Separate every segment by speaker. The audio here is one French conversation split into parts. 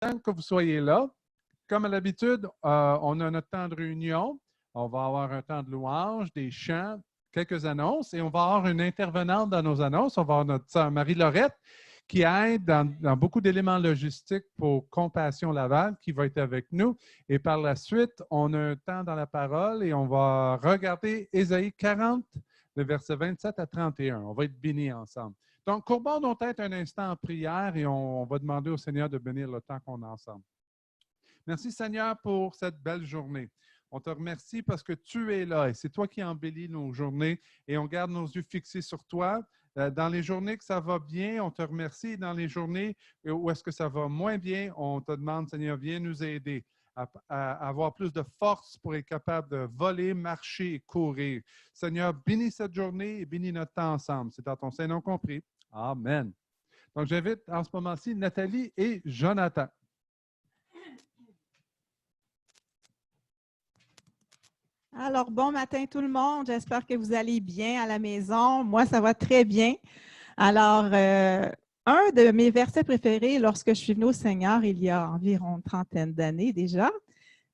Speaker 1: que vous soyez là. Comme à l'habitude, on a notre temps de réunion. On va avoir un temps de louange, des chants, quelques annonces et on va avoir une intervenante dans nos annonces. On va avoir notre sœur Marie-Laurette qui aide dans beaucoup d'éléments logistiques pour Compassion Laval qui va être avec nous. Et par la suite, on a un temps dans la parole et on va regarder Ésaïe 40, le verset 27 à 31. On va être bénis ensemble. Donc, courbons nos têtes un instant en prière et on va demander au Seigneur de bénir le temps qu'on a ensemble. Merci Seigneur pour cette belle journée. On te remercie parce que tu es là et c'est toi qui embellis nos journées et on garde nos yeux fixés sur toi. Dans les journées que ça va bien, on te remercie. Dans les journées où est-ce que ça va moins bien, on te demande, Seigneur, viens nous aider à avoir plus de force pour être capable de voler, marcher et courir. Seigneur, bénis cette journée et bénis notre temps ensemble. C'est dans ton Saint-Nom compris. Amen. Donc, j'invite en ce moment-ci Nathalie et Jonathan.
Speaker 2: Alors, bon matin tout le monde. J'espère que vous allez bien à la maison. Moi, ça va très bien. Alors, un de mes versets préférés lorsque je suis venue au Seigneur il y a environ une trentaine d'années déjà,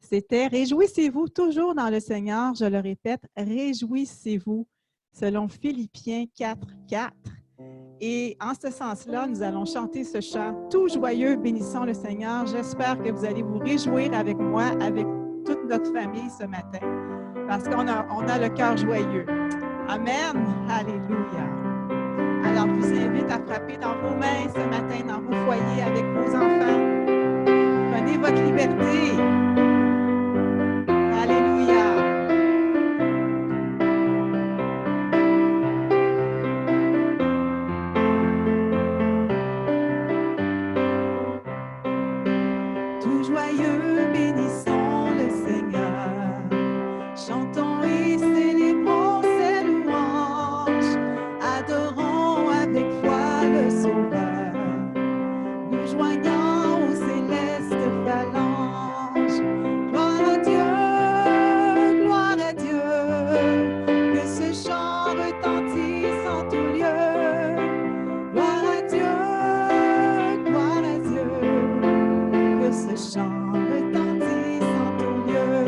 Speaker 2: c'était « Réjouissez-vous toujours dans le Seigneur ». Je le répète, « Réjouissez-vous » selon Philippiens 4, 4. Et en ce sens-là, nous allons chanter ce chant « Tout joyeux, bénissons le Seigneur ». J'espère que vous allez vous réjouir avec moi, avec toute notre famille ce matin, parce qu'on a le cœur joyeux. Amen. Alléluia. Alors, je vous invite à frapper dans vos mains ce matin, dans vos foyers, avec vos enfants. Prenez votre liberté. Alléluia. Tout joyeux, bénissons le Seigneur. Chantons et célébrons ses louanges. Adorons avec foi le Sauveur. Nous joignons aux célestes phalanges. Gloire à Dieu, gloire à Dieu. Que ce chant retentisse en tout lieu. Gloire à Dieu, gloire à Dieu. Que ce chant retentisse en tout lieu.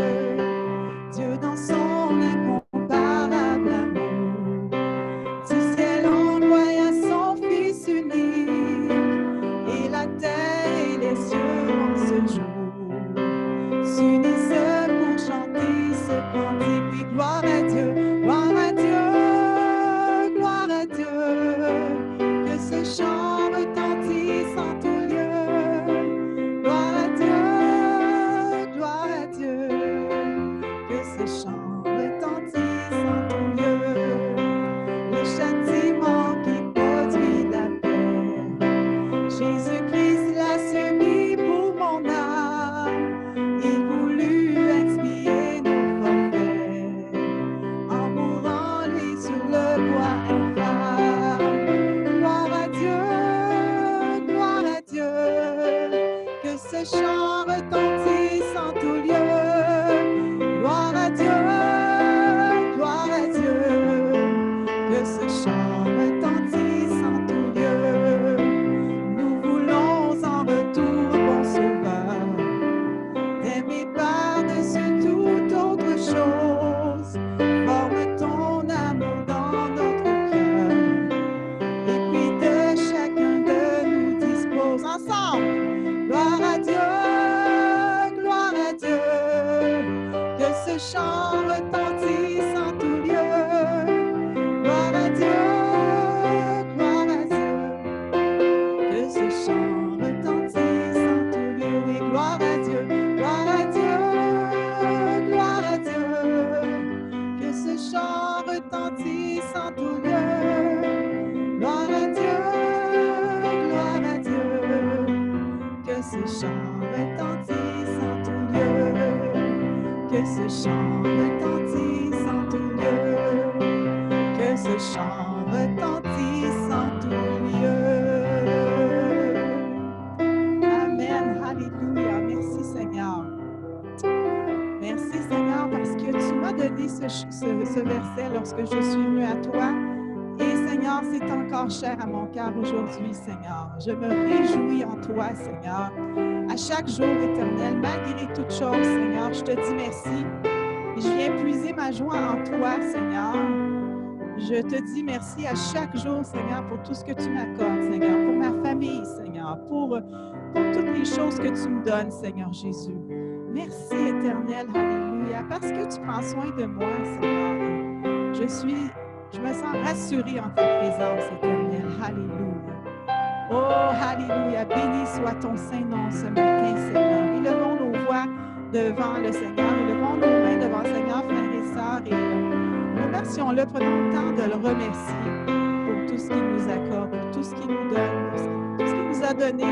Speaker 2: Dieu dans son incomparable amour, du ciel envoya son Fils unique, et la terre et les cieux en ce jour s'unissent pour chanter ce cantique. Oui, gloire à Dieu, gloire à Dieu, gloire à Dieu. Que ce chant retentisse en tout lieu. Gloire à Dieu, gloire à Dieu. Que ce chant retentisse en tout lieu. Le châtiment qui produit la paix. Jésus-Christ l'a subi pour mon âme. Il voulut expier nos forfaits en mourant lui sur le bois infâme. Gloire à Dieu, gloire à Dieu. Que ce chant retentisse en tout lieu. Gloire à Dieu, gloire à Dieu. Que ce chant retentisse en tout lieu. Nous voulons en retour, bon Sauveur, t'aimer par-dessus toute autre chose. Forme ton amour dans notre cœur. Et puis de chacun de nous dispose ensemble. Gloire à Dieu, gloire à Dieu. Que ce chant retentisse en tout lieu. Gloire à Dieu, gloire à Dieu. Que ce chant retentisse en tout lieu. Oui, gloire à Dieu, gloire à Dieu, gloire à Dieu. Que ce chant retentisse en tout lieu. Gloire à Dieu, gloire à Dieu. Que ce chant retentisse en tout lieu. Que ce chant retentisse en tout lieu. Que ce chant retentisse en tout lieu. Amen. Alléluia. Merci Seigneur. Merci Seigneur parce que tu m'as donné ce verset lorsque je suis venue à toi. Et Seigneur, Seigneur, c'est encore cher à mon cœur aujourd'hui, Seigneur. Je me réjouis en toi, Seigneur. À chaque jour, Éternel, malgré toutes choses, Seigneur, je te dis merci. Et je viens puiser ma joie en toi, Seigneur. Je te dis merci à chaque jour, Seigneur, pour tout ce que tu m'accordes, Seigneur, pour ma famille, Seigneur, pour toutes les choses que tu me donnes, Seigneur Jésus. Merci, Éternel, alléluia, parce que tu prends soin de moi, Seigneur. Je me sens rassurée en ta présence, Éternel, alléluia. Oh, alléluia, béni soit ton Saint-Nom ce matin, Seigneur. Élevons nos voix devant le Seigneur, élevons nos mains devant le Seigneur, frères et sœurs, et remercions-le, prenons le temps de le remercier pour tout ce qu'il nous accorde, pour tout ce qu'il nous donne, pour tout ce qu'il nous a donné.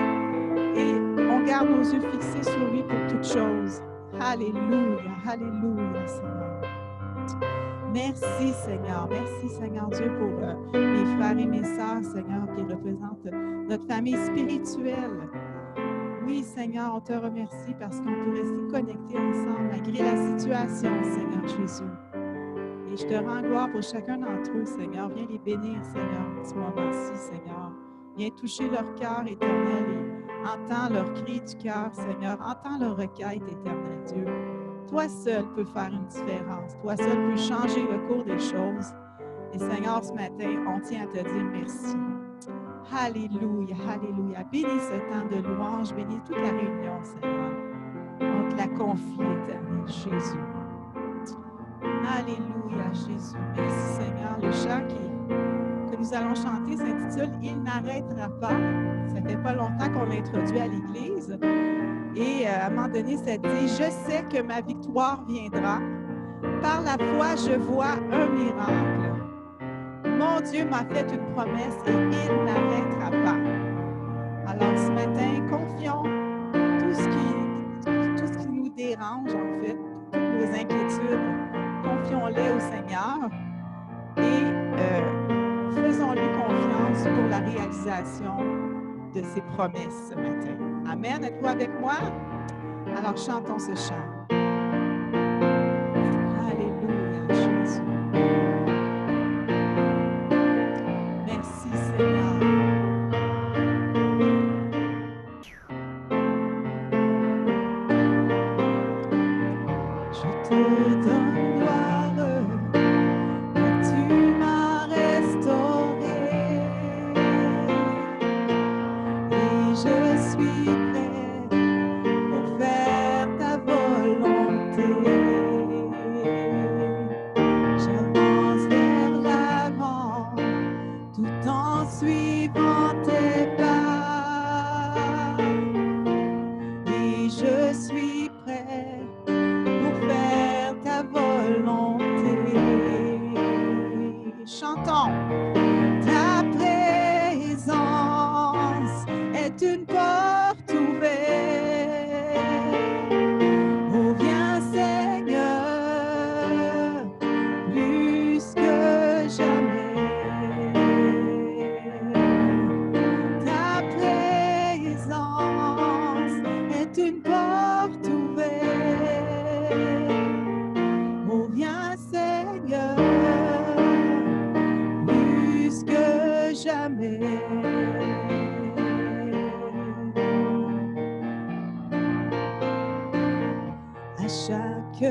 Speaker 2: Et on garde nos yeux fixés sur lui pour toutes choses. Alléluia, alléluia, Seigneur. Merci, Seigneur. Merci, Seigneur Dieu, pour mes frères et mes sœurs, Seigneur, qui représentent notre famille spirituelle. Oui, Seigneur, on te remercie parce qu'on peut rester connectés ensemble malgré la situation, Seigneur Jésus. Et je te rends gloire pour chacun d'entre eux, Seigneur. Viens les bénir, Seigneur, en ce moment-ci, Seigneur. Viens toucher leur cœur, Éternel, et entends leur cri du cœur, Seigneur. Entends leur requête, Éternel Dieu. Toi seul peux faire une différence. Toi seul peux changer le cours des choses. Et Seigneur, ce matin, on tient à te dire merci. Alléluia, alléluia. Bénis ce temps de louange, bénis toute la réunion, Seigneur. On te la confie, Éternel Jésus. Alléluia, Jésus. Merci, Seigneur. Le chant que nous allons chanter s'intitule « Il n'arrêtera pas ». Ça fait pas longtemps qu'on l'a introduit à l'Église. Et à un moment donné, ça dit « Je sais que ma victoire viendra. Par la foi, je vois un miracle. Mon Dieu m'a fait une promesse et il n'arrêtera pas. » Alors ce matin, confions tout ce qui nous dérange, en fait, toutes nos inquiétudes, confions-les au Seigneur et faisons-lui confiance pour la réalisation de ses promesses ce matin. Amen. Êtes-vous avec moi? Alors chantons ce chant. Alléluia, Jésus. Merci, Seigneur. Je te donne gloire, car tu m'as restauré. Et je suis prêt pour faire ta volonté. J'avance vers l'avant, tout en suivant tes pas. Et je suis prêt pour faire ta volonté. Chantons. Ta présence est une porte ouverte. Oh, viens, Seigneur, plus que jamais. Ta présence est une porte ouverte. Oh, viens, Seigneur, plus que jamais. À chaque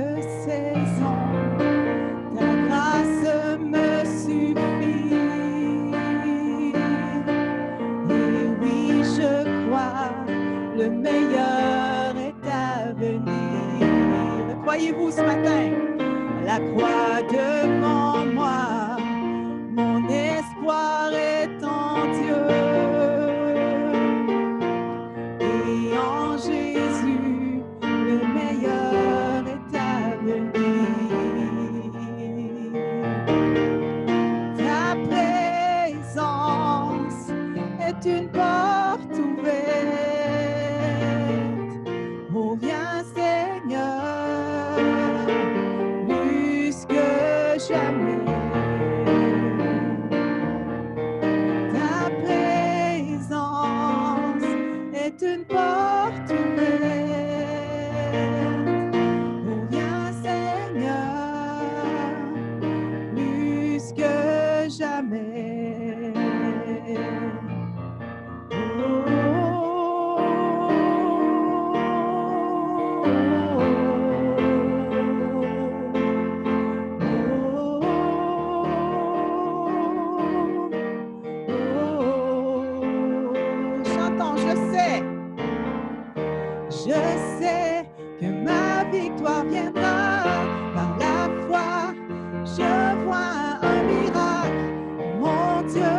Speaker 2: saison, ta grâce me suffit. Et oui, je crois, le meilleur est à venir. Le croyez-vous ce matin? La croix devant moi, mon espoir est en Dieu. Et en Jésus, le meilleur est à venir. Ta présence est une porte ouverte. Oh, viens, Seigneur, plus que jamais. Je sais que ma victoire viendra par la foi. Je vois un miracle. Mon Dieu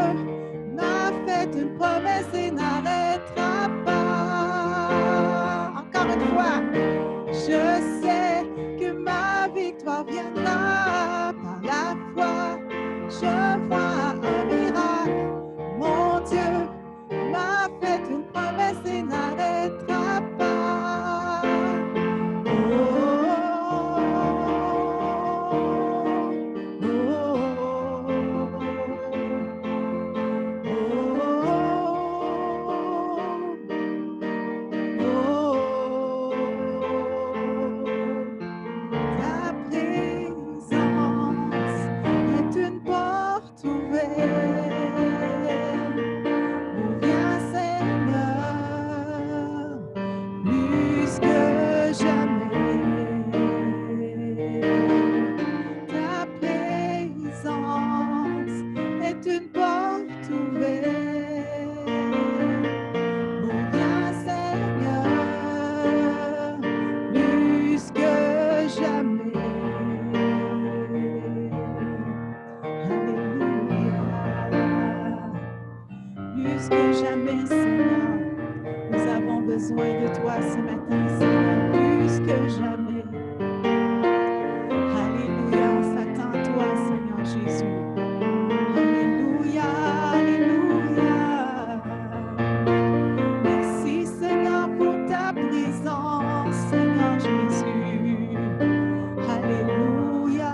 Speaker 2: m'a fait une promesse et n'arrêtera pas. Encore une fois, je sais que ma victoire viendra par la foi. Je vois un miracle. Mon Dieu m'a fait une promesse et n'arrêtera pas. Oh, oh, oh, Ta présence est une porte ouverte. Viens Seigneur, plus que jamais. Ta présence est une porte ouverte. Viens Seigneur, plus que jamais. Alléluia. Plus que jamais, Seigneur, nous avons besoin de toi ce matin, Seigneur, plus que jamais. Alléluia, on s'attend à toi, Seigneur Jésus. Alléluia, alléluia. Merci, Seigneur, pour ta présence, Seigneur Jésus. Alléluia.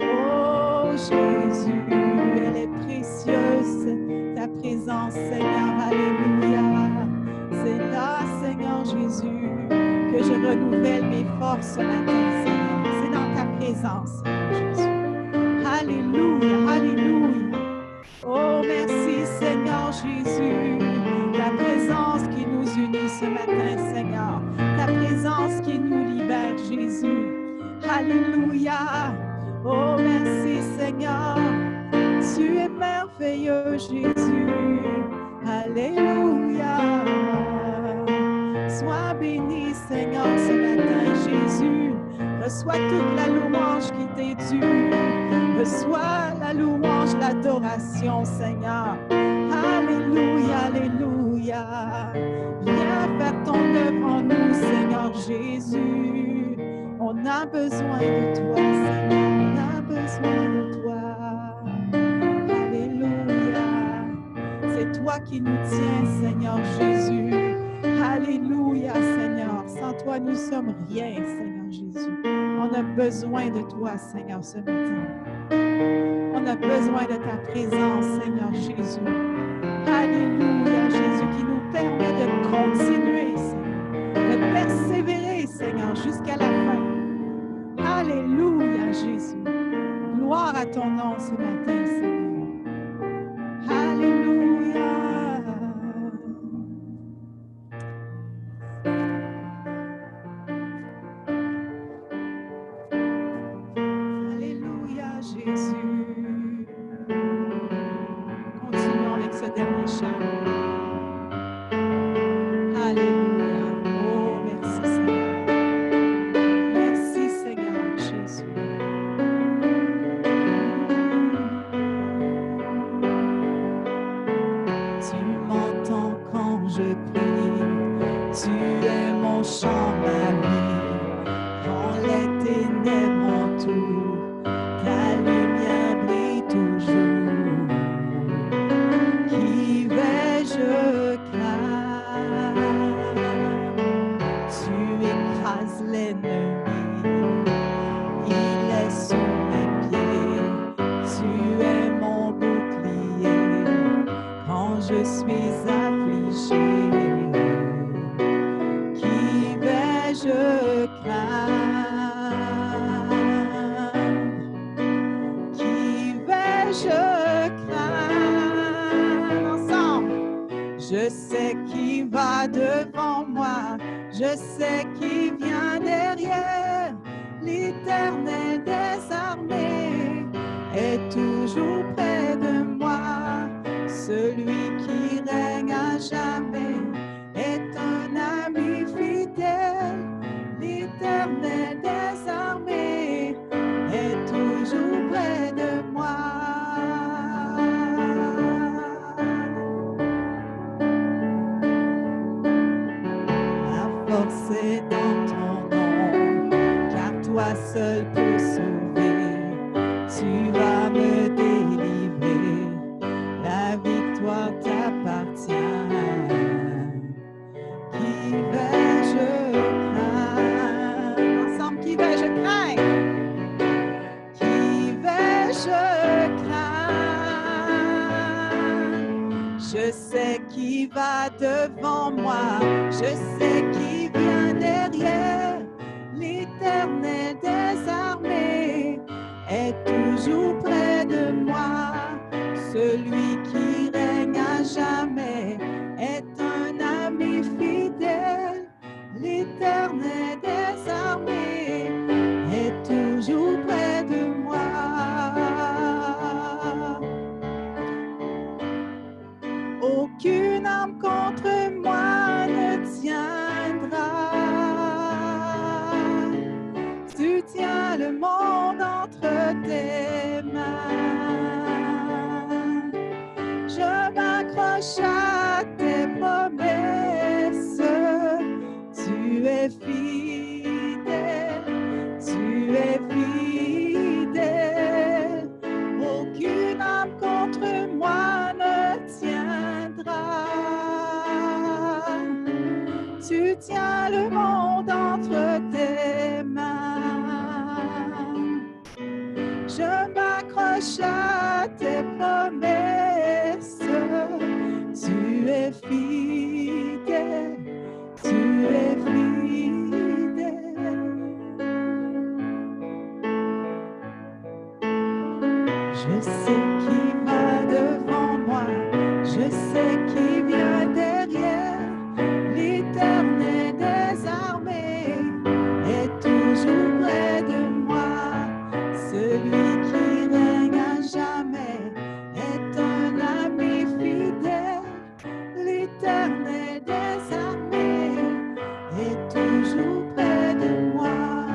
Speaker 2: Oh Jésus, elle est précieuse, ta présence, Seigneur, alléluia. C'est là, Seigneur Jésus, que je renouvelle mes forces ce matin, Seigneur. C'est dans ta présence, Seigneur Jésus. Alléluia, alléluia. Oh, merci, Seigneur Jésus. Ta présence qui nous unit ce matin, Seigneur. Ta présence qui nous libère, Jésus. Alléluia. Oh, merci, Seigneur. Tu es merveilleux, Jésus. Alléluia. Sois béni, Seigneur, ce matin, Jésus. Reçois toute la louange qui t'est due. Reçois la louange, l'adoration, Seigneur. Alléluia, alléluia. Viens faire ton œuvre en nous, Seigneur Jésus. On a besoin de toi, Seigneur. On a besoin de toi. Alléluia. C'est toi qui nous tiens, Seigneur Jésus. Alléluia, Seigneur. Sans toi, nous sommes rien, Seigneur Jésus. On a besoin de toi, Seigneur, ce matin. On a besoin de ta présence, Seigneur Jésus. Alléluia, Jésus, qui nous permet de continuer, Seigneur, de persévérer, Seigneur, jusqu'à la fin. Alléluia, Jésus. Gloire à ton nom ce matin, Seigneur. Alléluia. Alléluia, Jésus. Continuons avec ce dernier chant. Alléluia. Oh, merci, Seigneur. Merci, Seigneur Jésus. Tu m'entends quand je prie. Tu es mon chant, ma vie. Quand les ténèbres m'entourent, ta lumière brille toujours. Qui vais-je craindre? Tu écrases l'ennemi, il est sous mes pieds. Tu es mon bouclier quand je suis affligé. Qui vais-je craindre? Qui vais-je craindre? Ensemble. Je sais qui va devant moi, je sais qui vient derrière. L'Éternel des armées est toujours près de moi. Celui qui règne à jamais est un ami force est dans ton nom, car toi seul peux sauver. Tu vas me délivrer, la victoire t'appartient. Qui vais-je craindre? Ensemble, qui vais-je craindre? Qui vais-je craindre? Je sais qui va devant moi, je sais qui vient derrière. L'Éternel des armées est toujours près de moi. Celui qui règne à jamais est un ami fidèle. L'Éternel des armées est toujours près de moi. Aucune arme contre moi ne tiendra. Tu tiens le monde entre tes mains. Je m'accroche à tes promesses. Tu es fidèle, tu es fidèle. Aucune âme contre moi ne tiendra. Tu tiens le monde entre tes mains. Je m'accroche à tes promesses. Tu es fidèle, tu es fidèle. Je sais qui va devant moi, je sais qui vient derrière. L'Éternel des armées est toujours près de moi. Celui qui règne à jamais est un ami fidèle. L'Éternel des armées est toujours près de moi.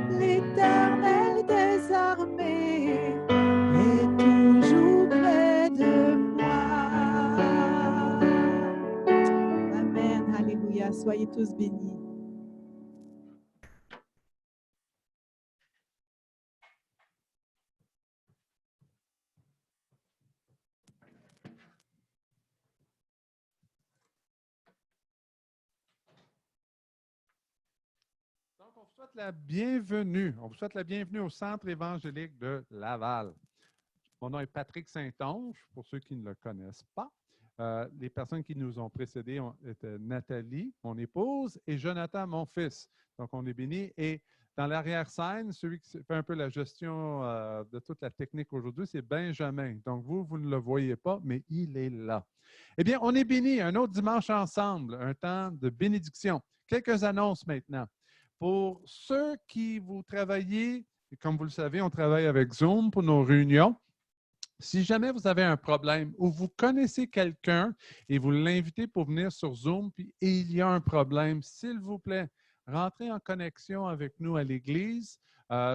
Speaker 2: L'Éternel des armées est toujours près de moi. Amen. Alléluia. Soyez tous bénis.
Speaker 1: Donc, on vous souhaite la bienvenue. On vous souhaite la bienvenue au Centre évangélique de Laval. Mon nom est Patrick Saint-Onge, pour ceux qui ne le connaissent pas. Les personnes qui nous ont précédés étaient Nathalie, mon épouse, et Jonathan, mon fils. Donc, on est bénis. Et dans l'arrière-scène, celui qui fait un peu la gestion de toute la technique aujourd'hui, c'est Benjamin. Donc, vous ne le voyez pas, mais il est là. Eh bien, on est bénis un autre dimanche ensemble, un temps de bénédiction. Quelques annonces maintenant. Pour ceux qui vous travaillez, et comme vous le savez, on travaille avec Zoom pour nos réunions. Si jamais vous avez un problème ou vous connaissez quelqu'un et vous l'invitez pour venir sur Zoom et il y a un problème, s'il vous plaît, rentrez en connexion avec nous à l'Église,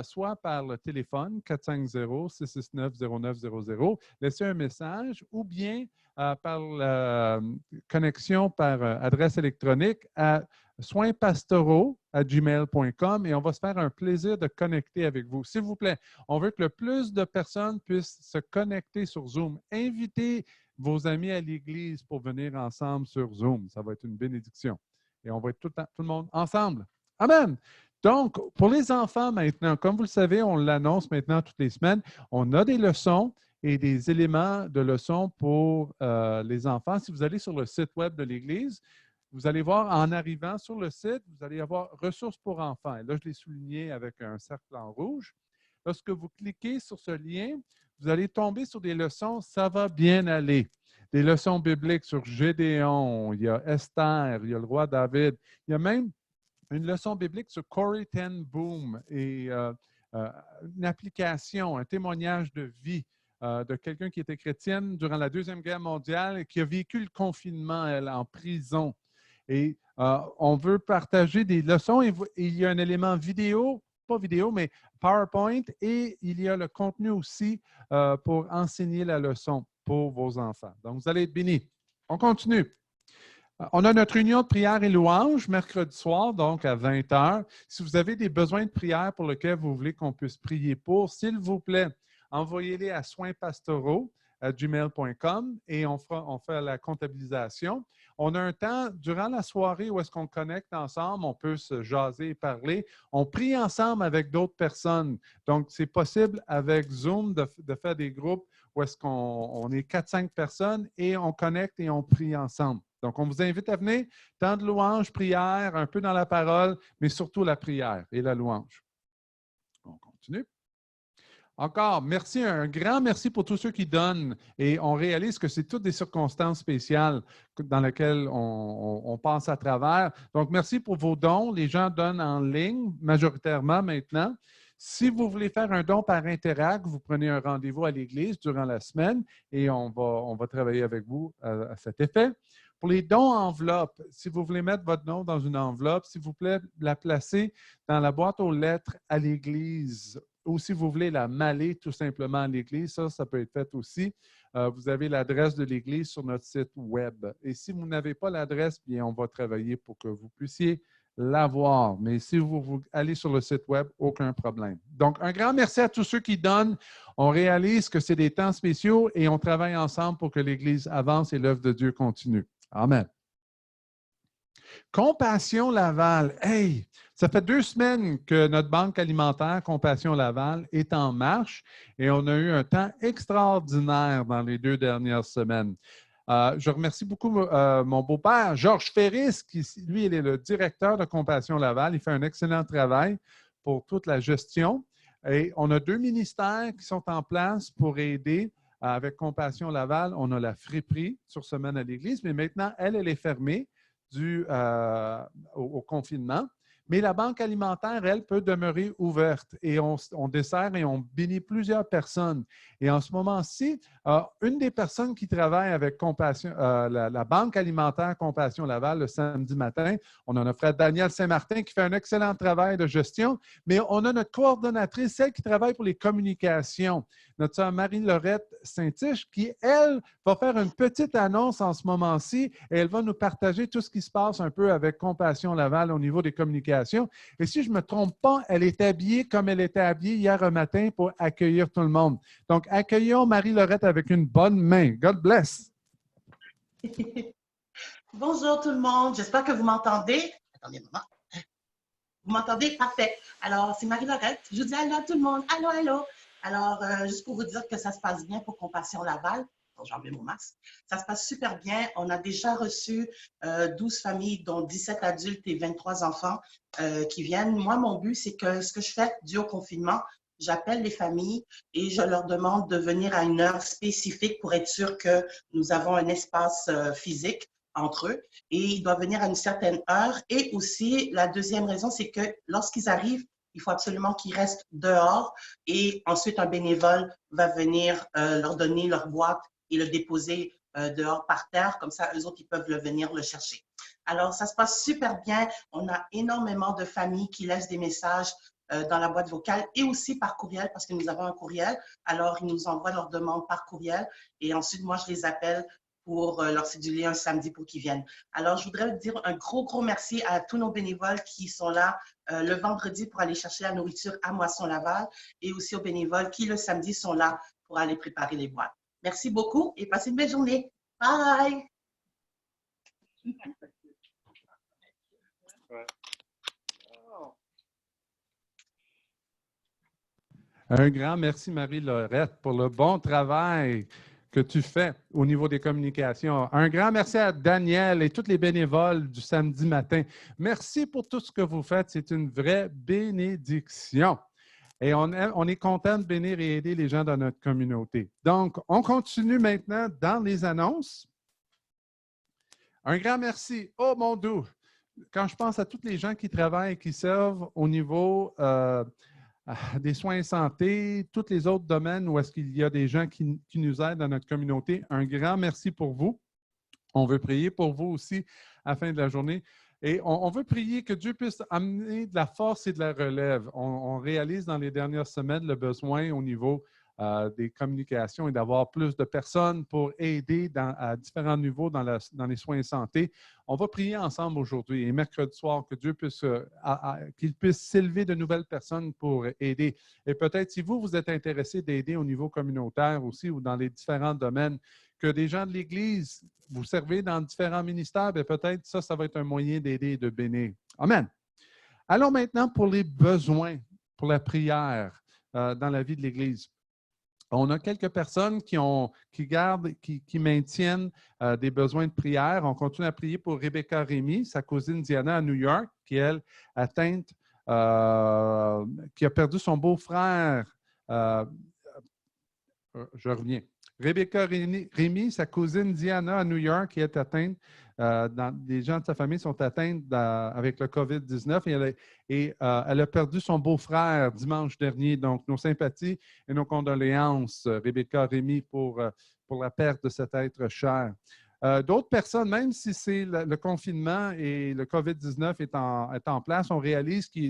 Speaker 1: soit par le téléphone 450-669-0900, laissez un message ou bien par la connexion par adresse électronique à soinspastoraux@gmail.com et on va se faire un plaisir de connecter avec vous. S'il vous plaît, on veut que le plus de personnes puissent se connecter sur Zoom. Invitez vos amis à l'Église pour venir ensemble sur Zoom. Ça va être une bénédiction. Et on va être tout le monde ensemble. Amen! Donc, pour les enfants maintenant, comme vous le savez, on l'annonce maintenant toutes les semaines, on a des leçons et des éléments de leçons pour les enfants. Si vous allez sur le site web de l'Église, vous allez voir en arrivant sur le site, vous allez avoir ressources pour enfants. Et là, je l'ai souligné avec un cercle en rouge. Lorsque vous cliquez sur ce lien, vous allez tomber sur des leçons, ça va bien aller. Des leçons bibliques sur Gédéon, il y a Esther, il y a le roi David. Il y a même une leçon biblique sur Corrie ten Boom et une application, un témoignage de vie de quelqu'un qui était chrétienne durant la Deuxième Guerre mondiale et qui a vécu le confinement, elle, en prison. Et on veut partager des leçons. Et il y a un élément vidéo, pas vidéo, mais PowerPoint, et il y a le contenu aussi pour enseigner la leçon pour vos enfants. Donc, vous allez être bénis. On continue. On a notre réunion de prière et louange mercredi soir, donc à 20 h. Si vous avez des besoins de prière pour lesquels vous voulez qu'on puisse prier pour, s'il vous plaît, envoyez-les à soinspastoraux@gmail.com et on fait la comptabilisation. On a un temps durant la soirée où est-ce qu'on connecte ensemble, on peut se jaser et parler. On prie ensemble avec d'autres personnes. Donc, c'est possible avec Zoom de faire des groupes où est-ce qu'on est 4-5 personnes et on connecte et on prie ensemble. Donc, on vous invite à venir, temps de louange, prière, un peu dans la parole, mais surtout la prière et la louange. On continue. Encore, merci, un grand merci pour tous ceux qui donnent. Et on réalise que c'est toutes des circonstances spéciales dans lesquelles on passe à travers. Donc, merci pour vos dons. Les gens donnent en ligne majoritairement maintenant. Si vous voulez faire un don par Interact, vous prenez un rendez-vous à l'Église durant la semaine et on va travailler avec vous à cet effet. Pour les dons enveloppes, si vous voulez mettre votre nom dans une enveloppe, s'il vous plaît, la placer dans la boîte aux lettres à l'Église. Ou si vous voulez la maller tout simplement à l'Église, ça peut être fait aussi. Vous avez l'adresse de l'Église sur notre site Web. Et si vous n'avez pas l'adresse, bien, on va travailler pour que vous puissiez l'avoir. Mais si vous allez sur le site Web, aucun problème. Donc, un grand merci à tous ceux qui donnent. On réalise que c'est des temps spéciaux et on travaille ensemble pour que l'Église avance et l'œuvre de Dieu continue. Amen. Compassion Laval. Hey, ça fait 2 semaines que notre banque alimentaire Compassion Laval est en marche et on a eu un temps extraordinaire dans les 2 dernières semaines. Je remercie beaucoup mon beau-père, Georges Ferris, qui, lui, il est le directeur de Compassion Laval. Il fait un excellent travail pour toute la gestion. Et on a 2 ministères qui sont en place pour aider avec Compassion Laval. On a la friperie sur Semaine à l'Église, mais maintenant, elle est fermée dû au confinement. Mais la banque alimentaire, elle, peut demeurer ouverte et on dessert et on bénit plusieurs personnes. Et en ce moment-ci, une des personnes qui travaille avec Compassion, la banque alimentaire Compassion Laval le samedi matin, on a notre frère Daniel Saint-Martin qui fait un excellent travail de gestion, mais on a notre coordonnatrice, celle qui travaille pour les communications, notre sœur Marie-Laurette Saint-Tiche, qui, elle, va faire une petite annonce en ce moment-ci et elle va nous partager tout ce qui se passe un peu avec Compassion Laval au niveau des communications. Et si je ne me trompe pas, elle est habillée comme elle était habillée hier matin pour accueillir tout le monde. Donc, accueillons Marie-Laurette avec une bonne main. God bless.
Speaker 3: Bonjour tout le monde, j'espère que vous m'entendez. Attendez un moment. Vous m'entendez? Parfait. Alors, c'est Marie-Laurette. Je vous dis allô à tout le monde. Allô, allô. Alors, juste pour vous dire que ça se passe bien pour Compassion Laval. J'ai enlevé mon masque. Ça se passe super bien. On a déjà reçu 12 familles, dont 17 adultes et 23 enfants qui viennent. Moi, mon but, c'est que ce que je fais dû au confinement, j'appelle les familles et je leur demande de venir à une heure spécifique pour être sûr que nous avons un espace physique entre eux. Et ils doivent venir à une certaine heure. Et aussi, la deuxième raison, c'est que lorsqu'ils arrivent, il faut absolument qu'ils restent dehors et ensuite un bénévole va venir leur donner leur boîte et le déposer dehors par terre. Comme ça, eux autres, ils peuvent venir le chercher. Alors, ça se passe super bien. On a énormément de familles qui laissent des messages dans la boîte vocale et aussi par courriel parce que nous avons un courriel. Alors, ils nous envoient leurs demandes par courriel et ensuite, moi, je les appelle pour leur céduler un samedi pour qu'ils viennent. Alors, je voudrais dire un gros merci à tous nos bénévoles qui sont là le vendredi pour aller chercher la nourriture à Moisson Laval et aussi aux bénévoles qui, le samedi, sont là pour aller préparer les boîtes. Merci beaucoup et passez une belle journée. Bye!
Speaker 1: Un grand merci, Marie-Laurette, pour le bon travail que tu fais au niveau des communications. Un grand merci à Daniel et tous les bénévoles du samedi matin. Merci pour tout ce que vous faites. C'est une vraie bénédiction. Et on est content de bénir et aider les gens dans notre communauté. Donc, on continue maintenant dans les annonces. Un grand merci. Oh, mon Dieu! Quand je pense à tous les gens qui travaillent et qui servent au niveau des soins de santé, tous les autres domaines où est-ce qu'il y a des gens qui nous aident dans notre communauté, un grand merci pour vous. On veut prier pour vous aussi à la fin de la journée. Et on veut prier que Dieu puisse amener de la force et de la relève. On réalise dans les dernières semaines le besoin au niveau des communications et d'avoir plus de personnes pour aider à différents niveaux dans les soins de santé. On va prier ensemble aujourd'hui et mercredi soir que Dieu puisse, qu'il puisse s'élever de nouvelles personnes pour aider. Et peut-être si vous êtes intéressé d'aider au niveau communautaire aussi ou dans les différents domaines, que des gens de l'Église, vous servez dans différents ministères, bien peut-être ça va être un moyen d'aider et de bénir. Amen. Allons maintenant pour les besoins, pour la prière dans la vie de l'Église. On a quelques personnes qui maintiennent des besoins de prière. On continue à prier pour Rebecca Rémy, sa cousine Diana à New York, qui, elle, atteinte, qui a perdu son beau-frère. Je reviens. Rebecca Rémy, sa cousine Diana à New York, qui est atteinte, des gens de sa famille sont atteints avec le COVID-19 et elle a perdu son beau-frère dimanche dernier. Donc, nos sympathies et nos condoléances, Rebecca Rémy, pour la perte de cet être cher. D'autres personnes, même si c'est le confinement et le COVID-19 est en place, on réalise que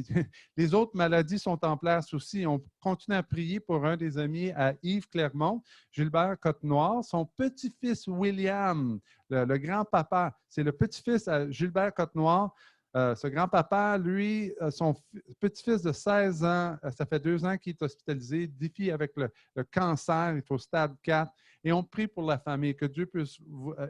Speaker 1: les autres maladies sont en place aussi. On continue à prier pour un des amis à Yves Clermont, Gilbert Côte-Noire, son petit-fils William, le grand-papa. C'est le petit-fils à Gilbert Côte-Noire. Ce grand-papa, lui, son petit-fils de 16 ans, ça fait 2 ans qu'il est hospitalisé, défi avec le cancer, il est au stade 4. Et on prie pour la famille, que Dieu puisse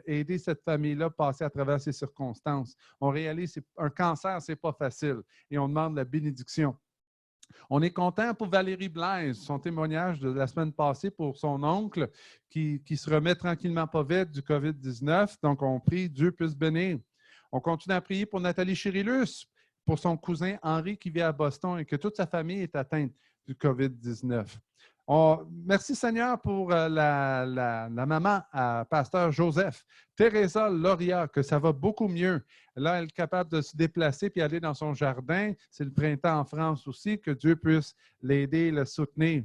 Speaker 1: aider cette famille-là à passer à travers ces circonstances. On réalise qu'un cancer, ce n'est pas facile et on demande la bénédiction. On est content pour Valérie Blaise, son témoignage de la semaine passée pour son oncle qui se remet tranquillement pas vite du COVID-19. Donc, on prie, Dieu puisse bénir. On continue à prier pour Nathalie Chirilus, pour son cousin Henri qui vit à Boston et que toute sa famille est atteinte du COVID-19. Merci Seigneur pour la maman à Pasteur Joseph, Teresa Loria, que ça va beaucoup mieux. Là, elle est capable de se déplacer puis aller dans son jardin. C'est le printemps en France aussi, que Dieu puisse l'aider, le soutenir.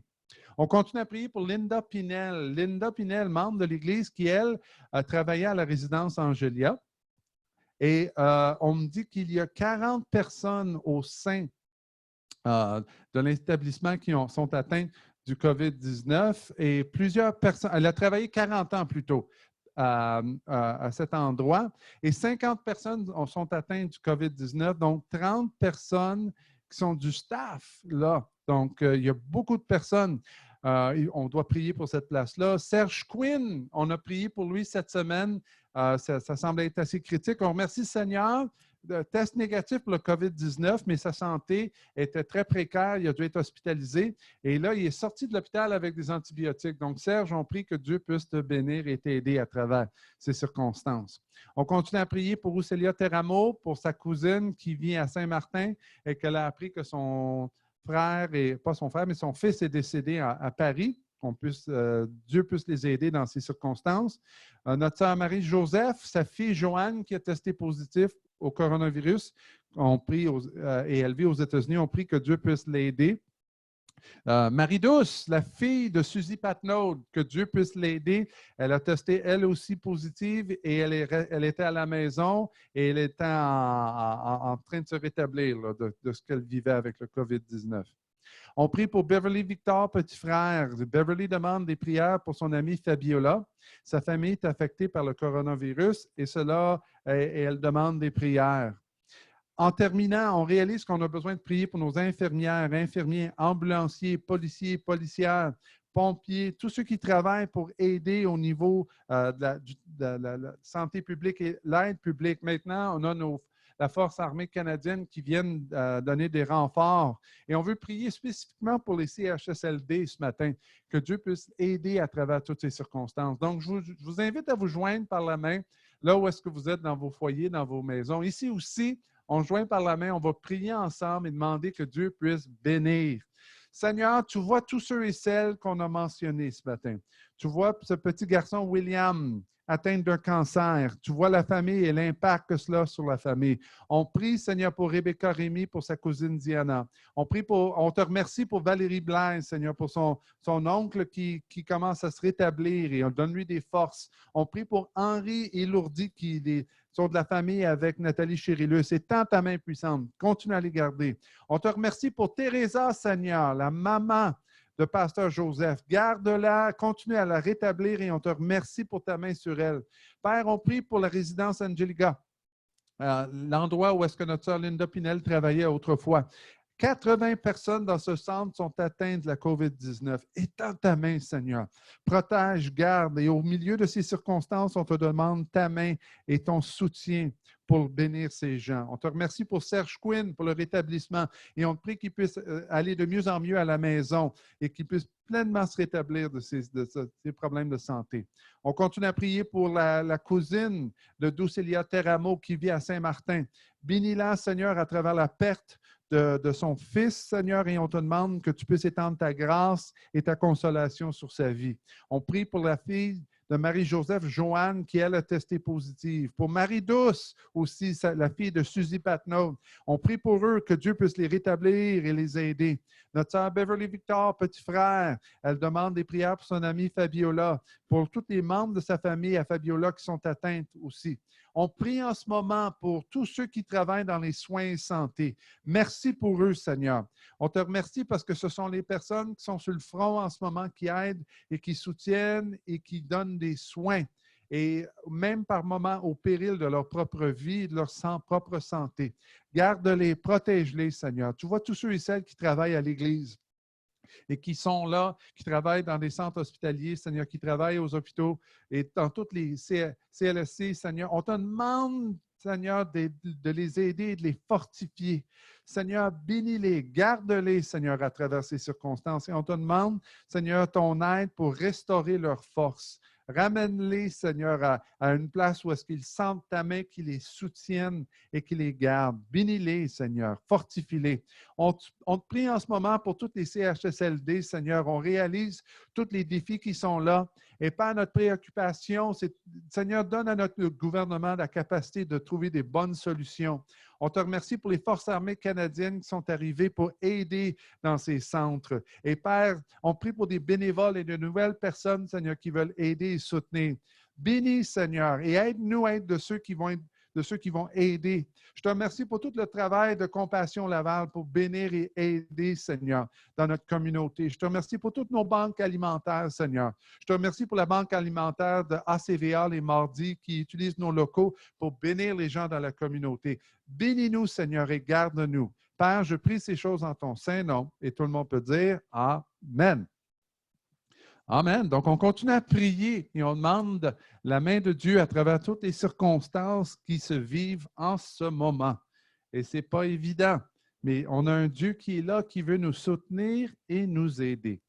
Speaker 1: On continue à prier pour Linda Pinel. Linda Pinel, membre de l'Église qui, elle, a travaillé à la résidence Angélia. Et on me dit qu'il y a 40 personnes au sein de l'établissement qui sont atteintes du COVID-19 et plusieurs personnes, elle a travaillé 40 ans plus tôt à cet endroit et 50 personnes sont atteintes du COVID-19, donc 30 personnes qui sont du staff là. Donc, il y a beaucoup de personnes. On doit prier pour cette place-là. Serge Quinn, on a prié pour lui cette semaine. Ça semble être assez critique. On remercie le Seigneur. Test négatif pour le COVID-19, mais sa santé était très précaire. Il a dû être hospitalisé. Et là, il est sorti de l'hôpital avec des antibiotiques. Donc, Serge, on prie que Dieu puisse te bénir et t'aider à travers ces circonstances. On continue à prier pour Rousseliya Teramo, pour sa cousine qui vit à Saint-Martin et qu'elle a appris que son frère, et pas son frère, mais son fils est décédé à Paris. Dieu puisse les aider dans ces circonstances. Notre sœur Marie-Joseph, sa fille Joanne, qui a testé positif au coronavirus, on prie et elle vit aux États-Unis, on prie que Dieu puisse l'aider. Marie-Douce, la fille de Suzy Patnaud, que Dieu puisse l'aider. Elle a testé elle aussi positive et elle était à la maison et elle était en train de se rétablir là, de ce qu'elle vivait avec le COVID-19. On prie pour Beverly Victor, petit frère. Beverly demande des prières pour son amie Fabiola. Sa famille est affectée par le coronavirus et elle demande des prières. En terminant, on réalise qu'on a besoin de prier pour nos infirmières, infirmiers, ambulanciers, policiers, policières, pompiers, tous ceux qui travaillent pour aider au niveau de la santé publique et l'aide publique. Maintenant, on a la Force armée canadienne qui viennent donner des renforts. Et on veut prier spécifiquement pour les CHSLD ce matin, que Dieu puisse aider à travers toutes ces circonstances. Donc, je vous invite à vous joindre par la main, là où est-ce que vous êtes dans vos foyers, dans vos maisons. Ici aussi, on joint par la main, on va prier ensemble et demander que Dieu puisse bénir. Seigneur, tu vois tous ceux et celles qu'on a mentionnés ce matin. Tu vois ce petit garçon William atteint d'un cancer. Tu vois la famille et l'impact que cela a sur la famille. On prie, Seigneur, pour Rebecca Rémy, pour sa cousine Diana. On te remercie pour Valérie Blaise, Seigneur, pour son oncle qui commence à se rétablir et on donne-lui des forces. On prie pour Henri et Lourdes qui sont de la famille avec Nathalie Chirilus. Étends ta main puissante. Continue à les garder. On te remercie pour Teresa, Seigneur, la maman de Pasteur Joseph. Garde-la, continue à la rétablir et on te remercie pour ta main sur elle. Père, on prie pour la résidence Angelica, l'endroit où est-ce que notre sœur Linda Pinel travaillait autrefois. 80 personnes dans ce centre sont atteintes de la COVID-19. Étends ta main, Seigneur. Protège, garde. Et au milieu de ces circonstances, on te demande ta main et ton soutien pour bénir ces gens. On te remercie pour Serge Quinn, pour le rétablissement. Et on te prie qu'il puisse aller de mieux en mieux à la maison et qu'il puisse pleinement se rétablir de ces problèmes de santé. On continue à prier pour la cousine de Doucelia Teramo qui vit à Saint-Martin. Bénis-la, Seigneur, à travers la perte de son fils, Seigneur, et on te demande que tu puisses étendre ta grâce et ta consolation sur sa vie. On prie pour la fille de Marie-Joseph Joanne, qui, elle, a testé positive. Pour Marie-Douce, aussi, la fille de Suzy Patnaud. On prie pour eux, que Dieu puisse les rétablir et les aider. Notre sœur Beverly Victor, petit frère, elle demande des prières pour son amie Fabiola, pour tous les membres de sa famille à Fabiola qui sont atteints aussi. On prie en ce moment pour tous ceux qui travaillent dans les soins et santé. Merci pour eux, Seigneur. On te remercie parce que ce sont les personnes qui sont sur le front en ce moment qui aident et qui soutiennent et qui donnent des soins. Et même par moments au péril de leur propre vie et de leur propre santé. Garde-les, protège-les, Seigneur. Tu vois tous ceux et celles qui travaillent à l'Église et qui sont là, qui travaillent dans des centres hospitaliers, Seigneur, qui travaillent aux hôpitaux et dans toutes les CLSC, Seigneur. On te demande, Seigneur, de les aider et de les fortifier. Seigneur, bénis-les, garde-les, Seigneur, à travers ces circonstances. Et on te demande, Seigneur, ton aide pour restaurer leur force. Ramène-les, Seigneur, à une place où est-ce qu'ils sentent ta main, qui les soutienne et qui les garde. Bénis-les, Seigneur. Fortifie-les. On te prie en ce moment pour toutes les CHSLD, Seigneur. On réalise tous les défis qui sont là. Et pas notre préoccupation, c'est, Seigneur, donne à notre gouvernement la capacité de trouver des bonnes solutions. On te remercie pour les forces armées canadiennes qui sont arrivées pour aider dans ces centres. Et Père, on prie pour des bénévoles et de nouvelles personnes, Seigneur, qui veulent aider et soutenir. Bénis, Seigneur, et aide-nous à être de ceux qui vont aider. Je te remercie pour tout le travail de Compassion Laval pour bénir et aider, Seigneur, dans notre communauté. Je te remercie pour toutes nos banques alimentaires, Seigneur. Je te remercie pour la banque alimentaire de ACVA les mardis qui utilise nos locaux pour bénir les gens dans la communauté. Bénis-nous, Seigneur, et garde-nous. Père, je prie ces choses en ton saint nom et tout le monde peut dire Amen. Amen. Donc, on continue à prier et on demande la main de Dieu à travers toutes les circonstances qui se vivent en ce moment. Et ce n'est pas évident, mais on a un Dieu qui est là, qui veut nous soutenir et nous aider.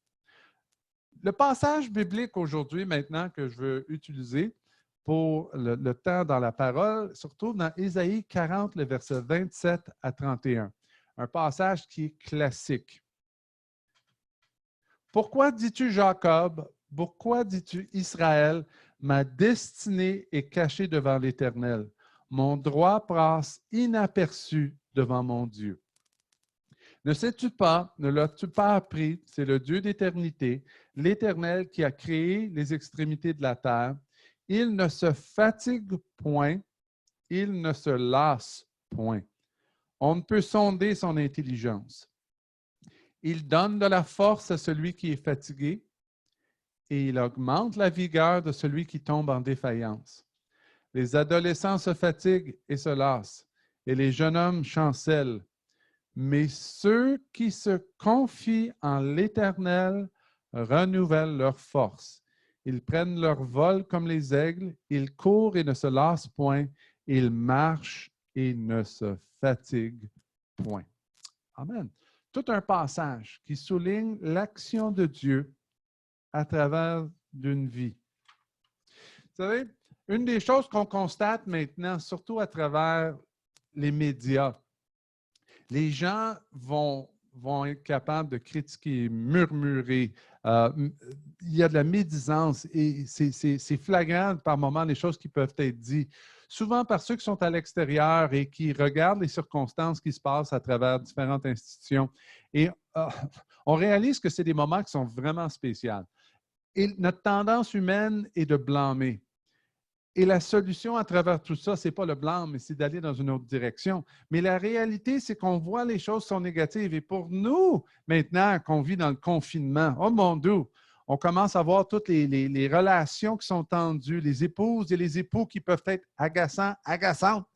Speaker 1: Le passage biblique aujourd'hui, maintenant, que je veux utiliser pour le temps dans la parole, se retrouve dans Ésaïe 40, le verset 27 à 31. Un passage qui est classique. Pourquoi dis-tu Jacob? Pourquoi dis-tu Israël? Ma destinée est cachée devant l'Éternel. Mon droit passe inaperçu devant mon Dieu. Ne sais-tu pas, ne l'as-tu pas appris, c'est le Dieu d'éternité, l'Éternel qui a créé les extrémités de la terre. Il ne se fatigue point, il ne se lasse point. On ne peut sonder son intelligence. Il donne de la force à celui qui est fatigué et il augmente la vigueur de celui qui tombe en défaillance. Les adolescents se fatiguent et se lassent, et les jeunes hommes chancellent. Mais ceux qui se confient en l'Éternel renouvellent leur force. Ils prennent leur vol comme les aigles, ils courent et ne se lassent point, ils marchent et ne se fatiguent point. Amen. Tout un passage qui souligne l'action de Dieu à travers d'une vie. Vous savez, une des choses qu'on constate maintenant, surtout à travers les médias, les gens vont être capables de critiquer, murmurer. Il y a de la médisance et c'est flagrant par moments les choses qui peuvent être dites. Souvent par ceux qui sont à l'extérieur et qui regardent les circonstances qui se passent à travers différentes institutions. Et on réalise que c'est des moments qui sont vraiment spéciaux. Et notre tendance humaine est de blâmer. Et la solution à travers tout ça, ce n'est pas le blanc, mais c'est d'aller dans une autre direction. Mais la réalité, c'est qu'on voit les choses sont négatives. Et pour nous, maintenant qu'on vit dans le confinement, oh mon Dieu, on commence à voir toutes les relations qui sont tendues, les épouses et les époux qui peuvent être agaçants, agaçantes,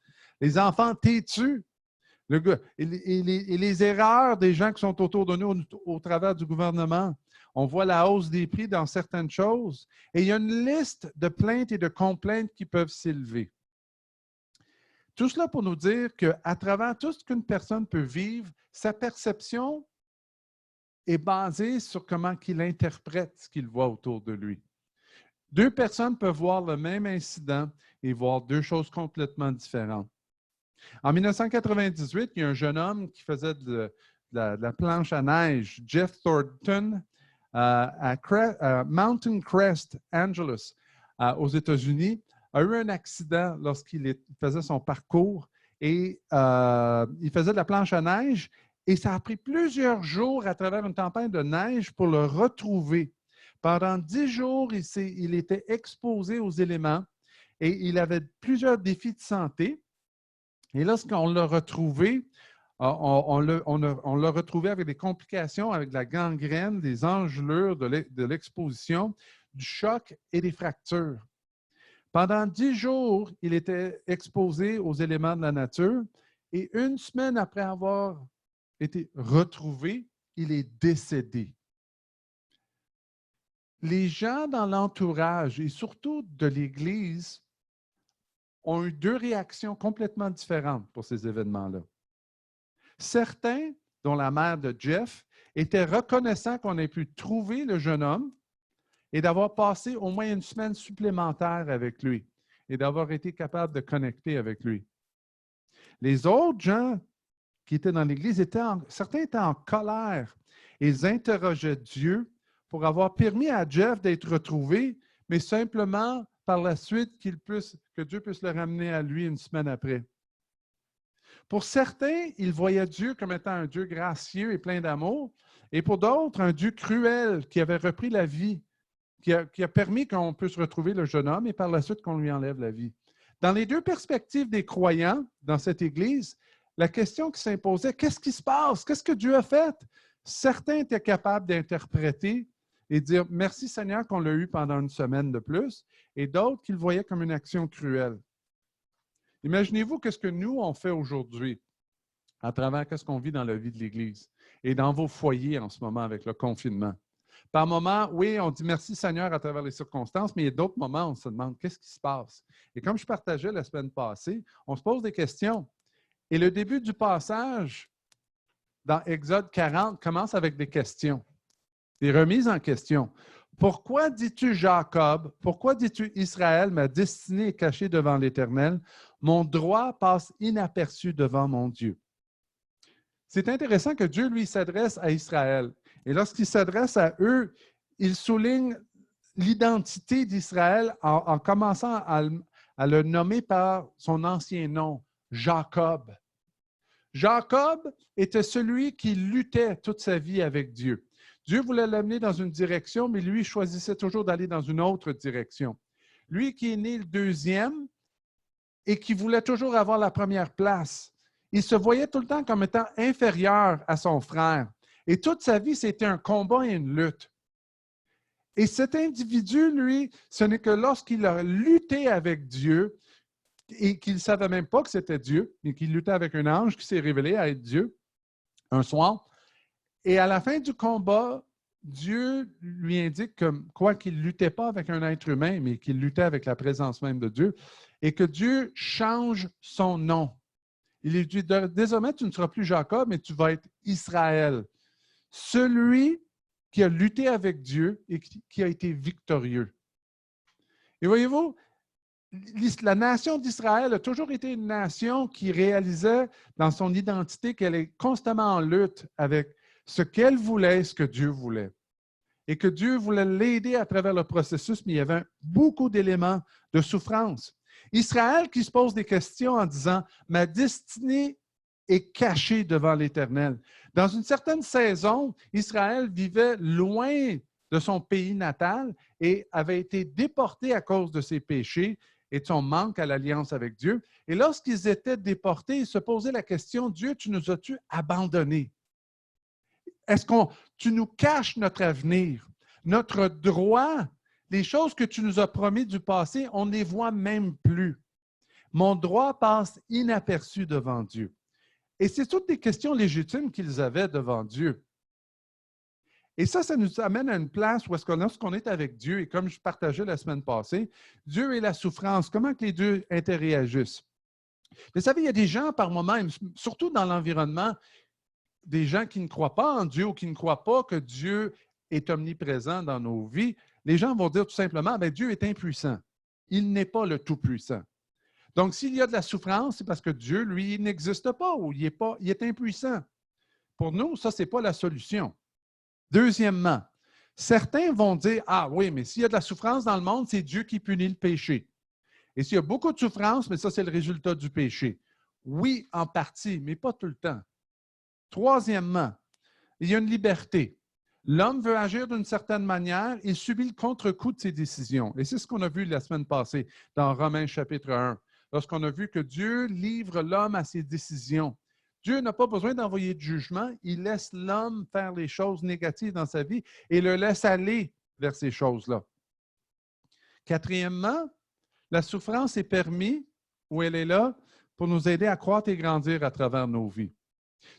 Speaker 1: les enfants têtus, et les erreurs des gens qui sont autour de nous au travers du gouvernement. On voit la hausse des prix dans certaines choses. Et il y a une liste de plaintes et de complaintes qui peuvent s'élever. Tout cela pour nous dire qu'à travers tout ce qu'une personne peut vivre, sa perception est basée sur comment il interprète ce qu'il voit autour de lui. Deux personnes peuvent voir le même incident et voir deux choses complètement différentes. En 1998, il y a un jeune homme qui faisait de la planche à neige, Jeff Thornton, à Mountain Crest, Angeles, aux États-Unis, a eu un accident lorsqu'il faisait son parcours et il faisait de la planche à neige et ça a pris plusieurs jours à travers une tempête de neige pour le retrouver. Pendant 10 jours, il était exposé aux éléments et il avait plusieurs défis de santé. Et lorsqu'on l'a retrouvé, on l'a retrouvé avec des complications, avec de la gangrène, des engelures de l'exposition, du choc et des fractures. Pendant 10 jours, il était exposé aux éléments de la nature et une semaine après avoir été retrouvé, il est décédé. Les gens dans l'entourage et surtout de l'Église ont eu deux réactions complètement différentes pour ces événements-là. Certains, dont la mère de Jeff, étaient reconnaissants qu'on ait pu trouver le jeune homme et d'avoir passé au moins une semaine supplémentaire avec lui et d'avoir été capable de connecter avec lui. Les autres gens qui étaient dans l'Église, certains étaient en colère. Ils interrogeaient Dieu pour avoir permis à Jeff d'être retrouvé, mais simplement par la suite que Dieu puisse le ramener à lui une semaine après. Pour certains, ils voyaient Dieu comme étant un Dieu gracieux et plein d'amour, et pour d'autres, un Dieu cruel qui avait repris la vie, qui a permis qu'on puisse retrouver le jeune homme et par la suite qu'on lui enlève la vie. Dans les deux perspectives des croyants dans cette Église, la question qui s'imposait, qu'est-ce qui se passe? Qu'est-ce que Dieu a fait? Certains étaient capables d'interpréter et dire « Merci Seigneur qu'on l'a eu pendant une semaine de plus », et d'autres qui le voyaient comme une action cruelle. Imaginez-vous qu'est-ce que nous, on fait aujourd'hui à travers qu'est-ce qu'on vit dans la vie de l'Église et dans vos foyers en ce moment avec le confinement. Par moments, oui, on dit merci Seigneur à travers les circonstances, mais il y a d'autres moments où on se demande qu'est-ce qui se passe. Et comme je partageais la semaine passée, on se pose des questions. Et le début du passage dans Exode 40 commence avec des questions, des remises en question. Pourquoi dis-tu Jacob? Pourquoi dis-tu Israël? Ma destinée est cachée devant l'Éternel. Mon droit passe inaperçu devant mon Dieu. C'est intéressant que Dieu, lui, s'adresse à Israël. Et lorsqu'il s'adresse à eux, il souligne l'identité d'Israël en commençant à le nommer par son ancien nom, Jacob. Jacob était celui qui luttait toute sa vie avec Dieu. Dieu voulait l'amener dans une direction, mais lui choisissait toujours d'aller dans une autre direction. Lui qui est né le deuxième et qui voulait toujours avoir la première place, il se voyait tout le temps comme étant inférieur à son frère. Et toute sa vie, c'était un combat et une lutte. Et cet individu, lui, ce n'est que lorsqu'il a lutté avec Dieu et qu'il ne savait même pas que c'était Dieu, mais qu'il luttait avec un ange qui s'est révélé à être Dieu un soir. Et à la fin du combat, Dieu lui indique qu'il ne luttait pas avec un être humain, mais qu'il luttait avec la présence même de Dieu, et que Dieu change son nom. Il lui dit, désormais, tu ne seras plus Jacob, mais tu vas être Israël. Celui qui a lutté avec Dieu et qui a été victorieux. Et voyez-vous, la nation d'Israël a toujours été une nation qui réalisait dans son identité qu'elle est constamment en lutte avec ce qu'elle voulait, ce que Dieu voulait. Et que Dieu voulait l'aider à travers le processus, mais il y avait beaucoup d'éléments de souffrance. Israël qui se pose des questions en disant « Ma destinée est cachée devant l'Éternel ». Dans une certaine saison, Israël vivait loin de son pays natal et avait été déporté à cause de ses péchés et de son manque à l'alliance avec Dieu. Et lorsqu'ils étaient déportés, ils se posaient la question, Dieu, tu nous as-tu abandonnés? Est-ce que tu nous caches notre avenir, notre droit, les choses que tu nous as promis du passé, on ne les voit même plus. Mon droit passe inaperçu devant Dieu. Et c'est toutes des questions légitimes qu'ils avaient devant Dieu. Et ça nous amène à une place où est-ce que lorsqu'on est avec Dieu, et comme je partageais la semaine passée, Dieu et la souffrance, comment que les deux interréagissent? Vous savez, il y a des gens par moment, surtout dans l'environnement, des gens qui ne croient pas en Dieu ou qui ne croient pas que Dieu est omniprésent dans nos vies, les gens vont dire tout simplement, bien, Dieu est impuissant. Il n'est pas le Tout-Puissant. Donc, s'il y a de la souffrance, c'est parce que Dieu, lui, il n'existe pas ou il est impuissant. Pour nous, ça, ce n'est pas la solution. Deuxièmement, certains vont dire, ah oui, mais s'il y a de la souffrance dans le monde, c'est Dieu qui punit le péché. Et s'il y a beaucoup de souffrance, mais ça, c'est le résultat du péché. Oui, en partie, mais pas tout le temps. Troisièmement, il y a une liberté. L'homme veut agir d'une certaine manière, il subit le contre-coup de ses décisions. Et c'est ce qu'on a vu la semaine passée dans Romains chapitre 1, lorsqu'on a vu que Dieu livre l'homme à ses décisions. Dieu n'a pas besoin d'envoyer de jugement, il laisse l'homme faire les choses négatives dans sa vie et le laisse aller vers ces choses-là. Quatrièmement, la souffrance est permise, où elle est là, pour nous aider à croître et grandir à travers nos vies.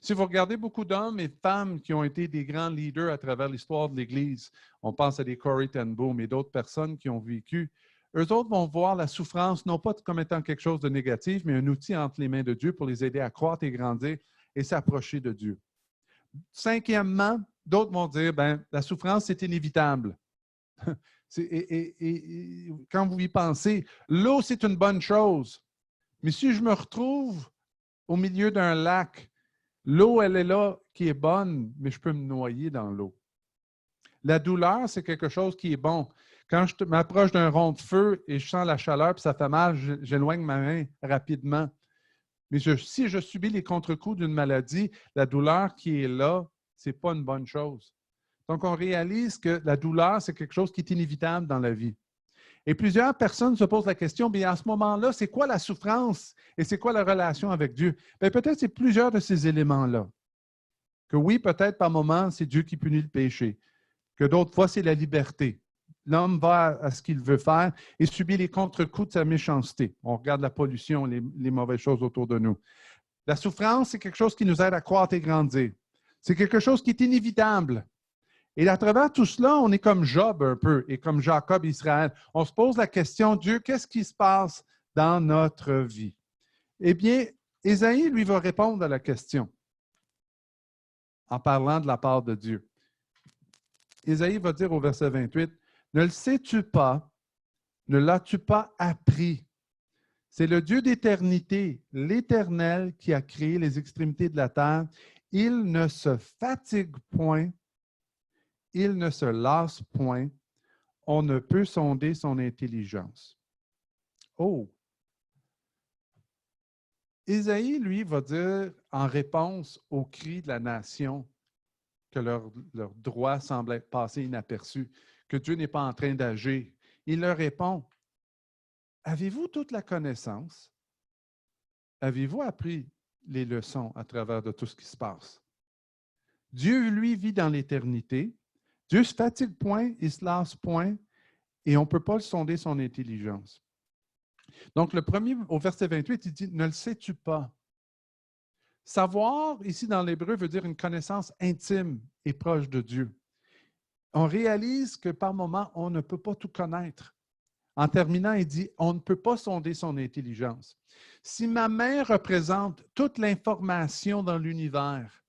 Speaker 1: Si vous regardez beaucoup d'hommes et de femmes qui ont été des grands leaders à travers l'histoire de l'Église, on pense à des Corrie ten Boom et d'autres personnes qui ont vécu, eux autres vont voir la souffrance non pas comme étant quelque chose de négatif, mais un outil entre les mains de Dieu pour les aider à croître et grandir et s'approcher de Dieu. Cinquièmement, d'autres vont dire, bien, la souffrance, c'est inévitable. Et quand vous y pensez, l'eau, c'est une bonne chose. Mais si je me retrouve au milieu d'un lac, l'eau, elle est là, qui est bonne, mais je peux me noyer dans l'eau. La douleur, c'est quelque chose qui est bon. Quand je m'approche d'un rond de feu et je sens la chaleur et ça fait mal, j'éloigne ma main rapidement. Mais si je subis les contre-coups d'une maladie, la douleur qui est là, ce n'est pas une bonne chose. Donc, on réalise que la douleur, c'est quelque chose qui est inévitable dans la vie. Et plusieurs personnes se posent la question, bien, à ce moment-là, c'est quoi la souffrance et c'est quoi la relation avec Dieu? Bien, peut-être c'est plusieurs de ces éléments-là. Que oui, peut-être par moment, c'est Dieu qui punit le péché. Que d'autres fois, c'est la liberté. L'homme va à ce qu'il veut faire et subit les contre-coups de sa méchanceté. On regarde la pollution, les mauvaises choses autour de nous. La souffrance, c'est quelque chose qui nous aide à croître et grandir. C'est quelque chose qui est inévitable. Et à travers tout cela, on est comme Job un peu et comme Jacob Israël. On se pose la question, Dieu, qu'est-ce qui se passe dans notre vie? Eh bien, Ésaïe, lui, va répondre à la question en parlant de la part de Dieu. Ésaïe va dire au verset 28, « Ne le sais-tu pas, ne l'as-tu pas appris? C'est le Dieu d'éternité, l'Éternel, qui a créé les extrémités de la terre. Il ne se fatigue point, il ne se lasse point. On ne peut sonder son intelligence. » Oh! Ésaïe, lui, va dire en réponse aux cris de la nation que leur droit semble être passé inaperçu, que Dieu n'est pas en train d'agir. Il leur répond, « Avez-vous toute la connaissance? Avez-vous appris les leçons à travers de tout ce qui se passe? Dieu, lui, vit dans l'éternité. Dieu ne se fatigue point, il ne se lasse point, et on ne peut pas le sonder son intelligence. » Donc, le premier, au verset 28, il dit, « Ne le sais-tu pas? » Savoir, ici dans l'hébreu, veut dire une connaissance intime et proche de Dieu. On réalise que par moment, on ne peut pas tout connaître. En terminant, il dit, on ne peut pas sonder son intelligence. Si ma main représente toute l'information dans l'univers,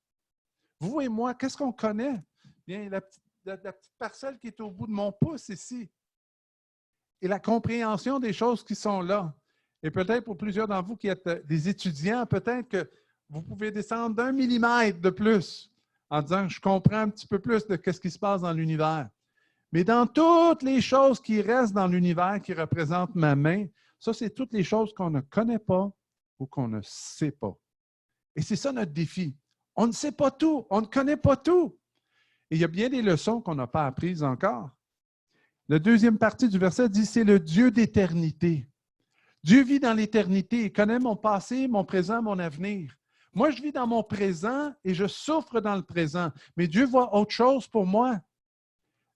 Speaker 1: vous et moi, qu'est-ce qu'on connaît? Bien, la petite parcelle qui est au bout de mon pouce ici. Et la compréhension des choses qui sont là. Et peut-être pour plusieurs d'entre vous qui êtes des étudiants, peut-être que vous pouvez descendre d'1 millimètre de plus en disant, je comprends un petit peu plus de ce qui se passe dans l'univers. Mais dans toutes les choses qui restent dans l'univers, qui représentent ma main, ça, c'est toutes les choses qu'on ne connaît pas ou qu'on ne sait pas. Et c'est ça notre défi. On ne sait pas tout, on ne connaît pas tout. Et il y a bien des leçons qu'on n'a pas apprises encore. La deuxième partie du verset dit, c'est le Dieu d'éternité. Dieu vit dans l'éternité. Il connaît mon passé, mon présent, mon avenir. Moi, je vis dans mon présent et je souffre dans le présent. Mais Dieu voit autre chose pour moi.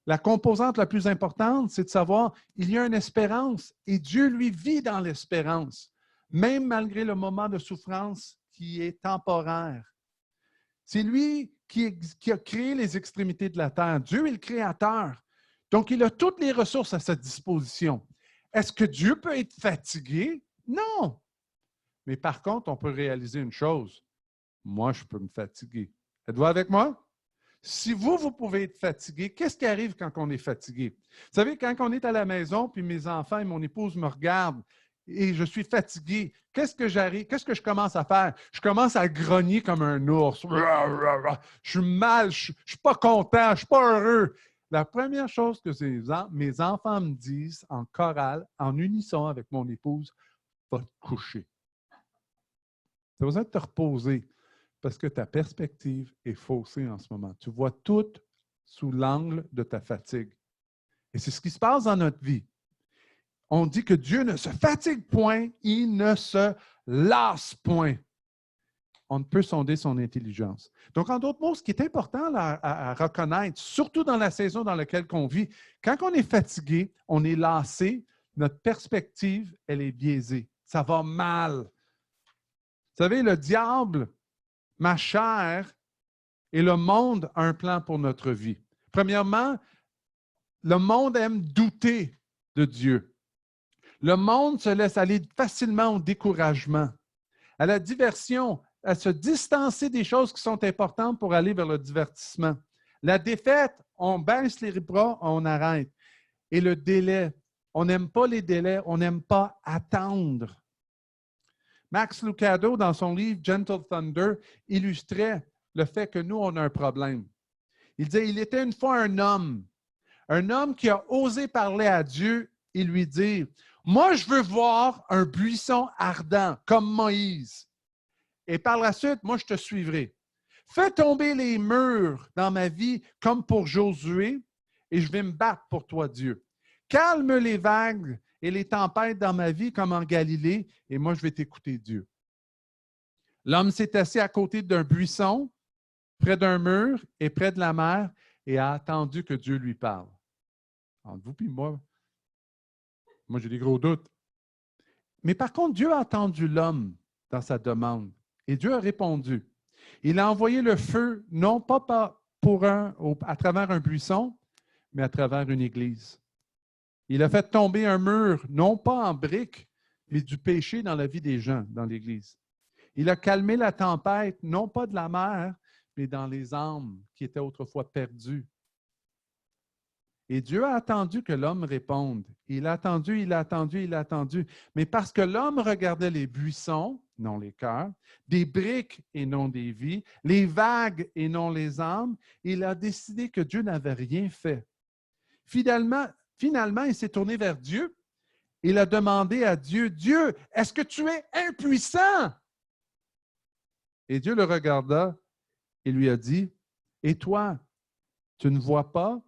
Speaker 1: La composante la plus importante, c'est de savoir qu'il y a une espérance et Dieu, lui, vit dans l'espérance, même malgré le moment de souffrance qui est temporaire. C'est lui qui a créé les extrémités de la terre. Dieu est le créateur. Donc, il a toutes les ressources à sa disposition. Est-ce que Dieu peut être fatigué? Non. Mais par contre, on peut réaliser une chose. Moi, je peux me fatiguer. Êtes-vous avec moi? Si vous pouvez être fatigué, qu'est-ce qui arrive quand on est fatigué? Vous savez, quand on est à la maison, puis mes enfants et mon épouse me regardent et je suis fatigué, qu'est-ce que je commence à faire? Je commence à grogner comme un ours. Je suis mal, je ne suis pas content, je ne suis pas heureux. La première chose que mes enfants me disent en chorale, en unisson avec mon épouse, va te coucher. Tu as besoin de te reposer. Parce que ta perspective est faussée en ce moment. Tu vois tout sous l'angle de ta fatigue. Et c'est ce qui se passe dans notre vie. On dit que Dieu ne se fatigue point, il ne se lasse point. On ne peut sonder son intelligence. Donc, en d'autres mots, ce qui est important à reconnaître, surtout dans la saison dans laquelle on vit, quand on est fatigué, on est lassé, notre perspective, elle est biaisée. Ça va mal. Vous savez, le diable, ma chair et le monde a un plan pour notre vie. Premièrement, le monde aime douter de Dieu. Le monde se laisse aller facilement au découragement, à la diversion, à se distancer des choses qui sont importantes pour aller vers le divertissement. La défaite, on baisse les bras, on arrête. Et le délai, on n'aime pas les délais, on n'aime pas attendre. Max Lucado, dans son livre Gentle Thunder, illustrait le fait que nous, on a un problème. Il disait, il était une fois un homme qui a osé parler à Dieu et lui dire, « Moi, je veux voir un buisson ardent comme Moïse. Et par la suite, moi, je te suivrai. Fais tomber les murs dans ma vie comme pour Josué et je vais me battre pour toi, Dieu. Calme les vagues et les tempêtes dans ma vie comme en Galilée et moi, je vais t'écouter, Dieu. » L'homme s'est assis à côté d'un buisson, près d'un mur et près de la mer et a attendu que Dieu lui parle. Entre vous et moi, j'ai des gros doutes. Mais par contre, Dieu a attendu l'homme dans sa demande et Dieu a répondu. Il a envoyé le feu, non pas à travers un buisson, mais à travers une église. Il a fait tomber un mur, non pas en briques, mais du péché dans la vie des gens, dans l'Église. Il a calmé la tempête, non pas de la mer, mais dans les âmes qui étaient autrefois perdues. Et Dieu a attendu que l'homme réponde. Il a attendu, il a attendu, il a attendu. Mais parce que l'homme regardait les buissons, non les cœurs, des briques et non des vies, les vagues et non les âmes, il a décidé que Dieu n'avait rien fait. Finalement, il s'est tourné vers Dieu. Il a demandé à Dieu, « Dieu, est-ce que tu es impuissant? » Et Dieu le regarda et lui a dit, « Et toi, tu ne vois pas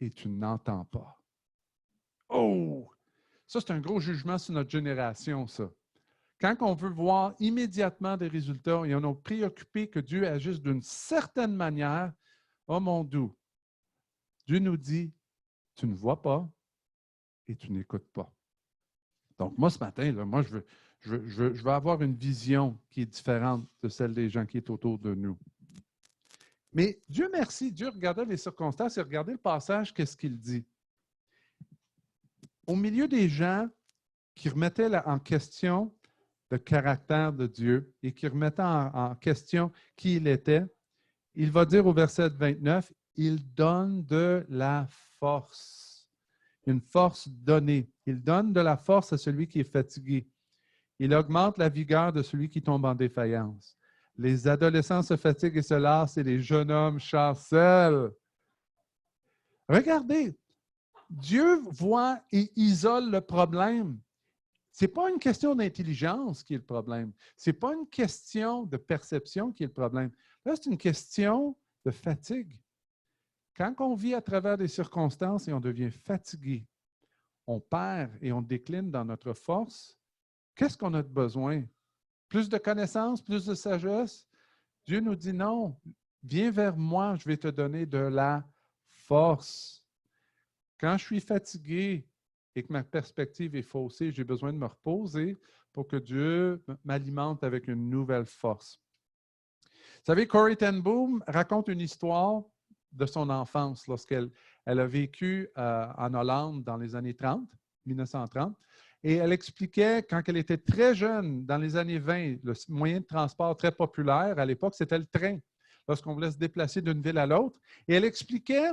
Speaker 1: et tu n'entends pas. » Oh! Ça, c'est un gros jugement sur notre génération, ça. Quand on veut voir immédiatement des résultats et on est préoccupé que Dieu agisse d'une certaine manière, oh mon doux, Dieu nous dit, tu ne vois pas et tu n'écoutes pas. Donc, moi, ce matin, là, moi, je veux avoir une vision qui est différente de celle des gens qui sont autour de nous. Mais Dieu merci, Dieu regardait les circonstances et regardait le passage, qu'est-ce qu'il dit? Au milieu des gens qui remettaient en question le caractère de Dieu et qui remettaient en question qui il était, il va dire au verset 29, « Il donne de la force. » Une force donnée. Il donne de la force à celui qui est fatigué. Il augmente la vigueur de celui qui tombe en défaillance. Les adolescents se fatiguent et se lassent et les jeunes hommes chancellent. Regardez, Dieu voit et isole le problème. Ce n'est pas une question d'intelligence qui est le problème. Ce n'est pas une question de perception qui est le problème. Là, c'est une question de fatigue. Quand on vit à travers des circonstances et on devient fatigué, on perd et on décline dans notre force. Qu'est-ce qu'on a de besoin? Plus de connaissances, plus de sagesse? Dieu nous dit non. Viens vers moi, je vais te donner de la force. Quand je suis fatigué et que ma perspective est faussée, j'ai besoin de me reposer pour que Dieu m'alimente avec une nouvelle force. Vous savez, Corrie ten Boom raconte une histoire de son enfance lorsqu'elle a vécu en Hollande dans les années 30, 1930. Et elle expliquait, quand elle était très jeune, dans les années 20, le moyen de transport très populaire à l'époque, c'était le train, lorsqu'on voulait se déplacer d'une ville à l'autre. Et elle expliquait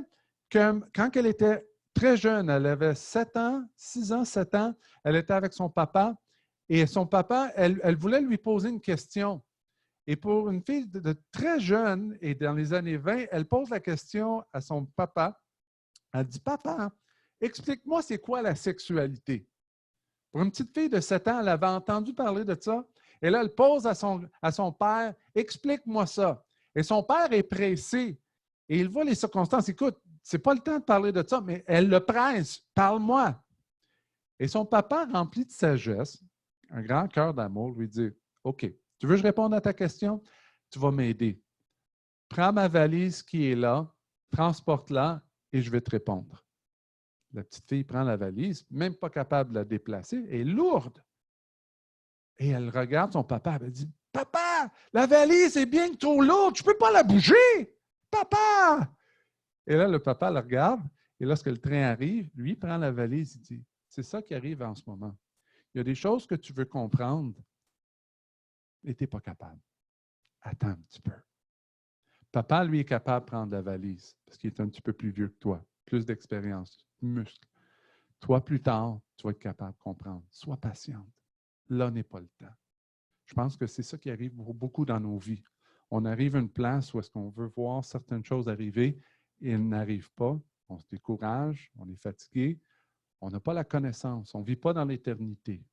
Speaker 1: que quand elle était très jeune, elle avait 7 ans, 6 ans, 7 ans, elle était avec son papa. Et son papa, elle voulait lui poser une question. Et pour une fille de très jeune, et dans les années 20, elle pose la question à son papa. Elle dit, « Papa, explique-moi c'est quoi la sexualité? » Pour une petite fille de 7 ans, elle avait entendu parler de ça. Et là, elle pose à son père, « Explique-moi ça. » Et son père est pressé. Et il voit les circonstances. « Écoute, ce n'est pas le temps de parler de ça, mais elle le presse. Parle-moi. » Et son papa, rempli de sagesse, un grand cœur d'amour, lui dit, « OK, tu veux que je réponde à ta question? Tu vas m'aider. Prends ma valise qui est là, transporte-la et je vais te répondre. » La petite fille prend la valise, même pas capable de la déplacer, elle est lourde. Et elle regarde son papa, elle dit, « Papa, la valise est bien trop lourde, je ne peux pas la bouger! Papa! » Et là, le papa la regarde, et lorsque le train arrive, lui prend la valise et dit, « C'est ça qui arrive en ce moment. Il y a des choses que tu veux comprendre, et tu n'es pas capable. Attends un petit peu. » Papa, lui, est capable de prendre la valise, parce qu'il est un petit peu plus vieux que toi, plus d'expérience, muscle. Toi, plus tard, tu vas être capable de comprendre. Sois patiente. Là n'est pas le temps. Je pense que c'est ça qui arrive beaucoup dans nos vies. On arrive à une place où est-ce qu'on veut voir certaines choses arriver et elles n'arrivent pas. On se décourage, on est fatigué, on n'a pas la connaissance, on ne vit pas dans l'éternité.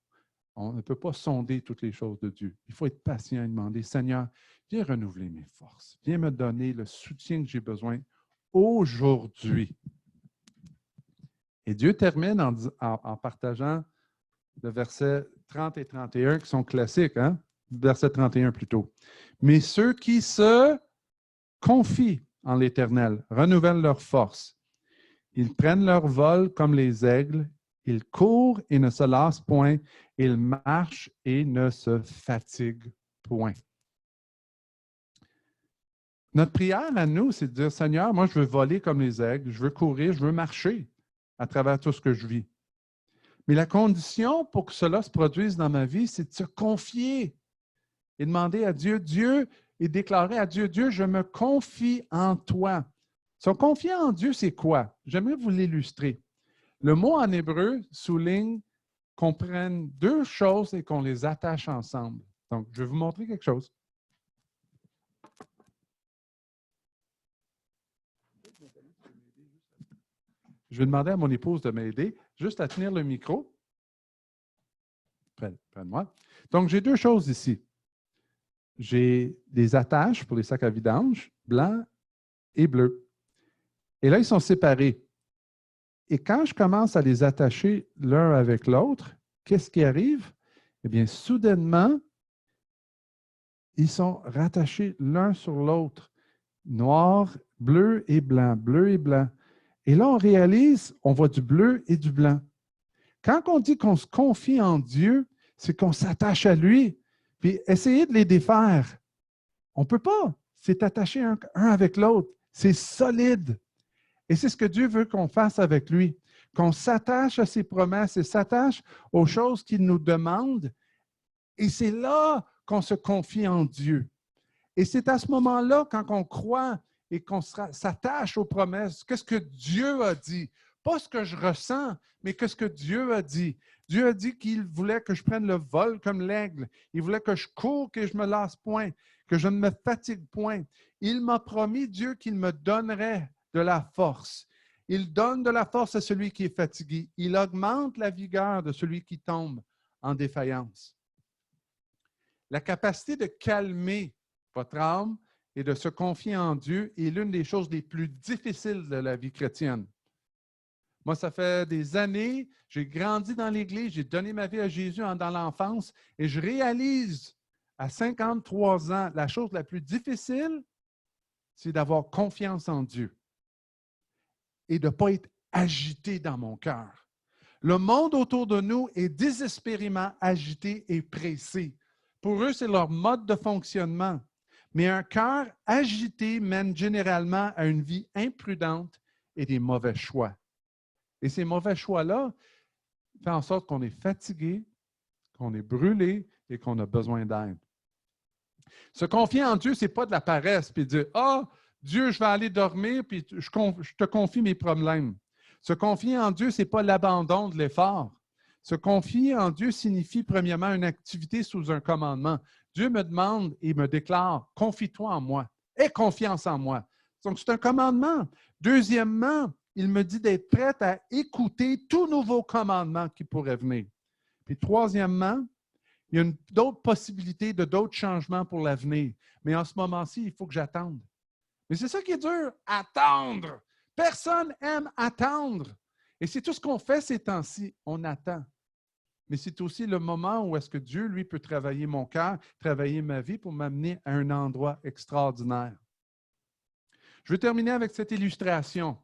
Speaker 1: On ne peut pas sonder toutes les choses de Dieu. Il faut être patient et demander, « Seigneur, viens renouveler mes forces. Viens me donner le soutien que j'ai besoin aujourd'hui. » Et Dieu termine en partageant le verset 30 et 31 qui sont classiques, hein? Verset 31 plutôt. « Mais ceux qui se confient en l'Éternel renouvellent leur force. Ils prennent leur vol comme les aigles. Ils courent et ne se lassent point. Ils marchent et ne se fatiguent point. » Notre prière à nous, c'est de dire, « Seigneur, moi, je veux voler comme les aigles. Je veux courir, je veux marcher à travers tout ce que je vis. Mais la condition pour que cela se produise dans ma vie, c'est de se confier et demander à Dieu, et déclarer à Dieu, « Dieu, je me confie en toi. » Se confier en Dieu, c'est quoi? J'aimerais vous l'illustrer. Le mot en hébreu souligne qu'on prenne deux choses et qu'on les attache ensemble. Donc, je vais vous montrer quelque chose. Je vais demander à mon épouse de m'aider juste à tenir le micro. Près de moi. Donc, j'ai deux choses ici. J'ai des attaches pour les sacs à vidange, blancs et bleus. Et là, ils sont séparés. Et quand je commence à les attacher l'un avec l'autre, qu'est-ce qui arrive? Eh bien, soudainement, ils sont rattachés l'un sur l'autre. Noir, bleu et blanc, bleu et blanc. Et là, on réalise, on voit du bleu et du blanc. Quand on dit qu'on se confie en Dieu, c'est qu'on s'attache à lui. Puis essayer de les défaire. On ne peut pas. C'est attaché un avec l'autre. C'est solide. Et c'est ce que Dieu veut qu'on fasse avec lui. Qu'on s'attache à ses promesses et s'attache aux choses qu'il nous demande. Et c'est là qu'on se confie en Dieu. Et c'est à ce moment-là, quand on croit et qu'on s'attache aux promesses, qu'est-ce que Dieu a dit? Pas ce que je ressens, mais qu'est-ce que Dieu a dit? Dieu a dit qu'il voulait que je prenne le vol comme l'aigle. Il voulait que je cours, que je me lasse point, que je ne me fatigue point. Il m'a promis, Dieu, qu'il me donnerait de la force. Il donne de la force à celui qui est fatigué. Il augmente la vigueur de celui qui tombe en défaillance. La capacité de calmer votre âme et de se confier en Dieu est l'une des choses les plus difficiles de la vie chrétienne. Moi, ça fait des années, j'ai grandi dans l'Église, j'ai donné ma vie à Jésus dans l'enfance et je réalise à 53 ans, la chose la plus difficile, c'est d'avoir confiance en Dieu et de ne pas être agité dans mon cœur. Le monde autour de nous est désespérément agité et pressé. Pour eux, c'est leur mode de fonctionnement. Mais un cœur agité mène généralement à une vie imprudente et des mauvais choix. Et ces mauvais choix-là font en sorte qu'on est fatigué, qu'on est brûlé et qu'on a besoin d'aide. Se confier en Dieu, ce n'est pas de la paresse, puis dire « Ah, Dieu, je vais aller dormir, puis je te confie mes problèmes. » Se confier en Dieu, ce n'est pas l'abandon de l'effort. Se confier en Dieu signifie premièrement une activité sous un commandement. Dieu me demande et me déclare « Confie-toi en moi, aie confiance en moi. » Donc, c'est un commandement. Deuxièmement, il me dit d'être prête à écouter tout nouveau commandement qui pourrait venir. Puis troisièmement, il y a d'autres possibilités de d'autres changements pour l'avenir. Mais en ce moment-ci, il faut que j'attende. Mais c'est ça qui est dur, attendre. Personne n'aime attendre. Et c'est tout ce qu'on fait ces temps-ci, on attend. Mais c'est aussi le moment où est-ce que Dieu, lui, peut travailler mon cœur, travailler ma vie pour m'amener à un endroit extraordinaire. Je vais terminer avec cette illustration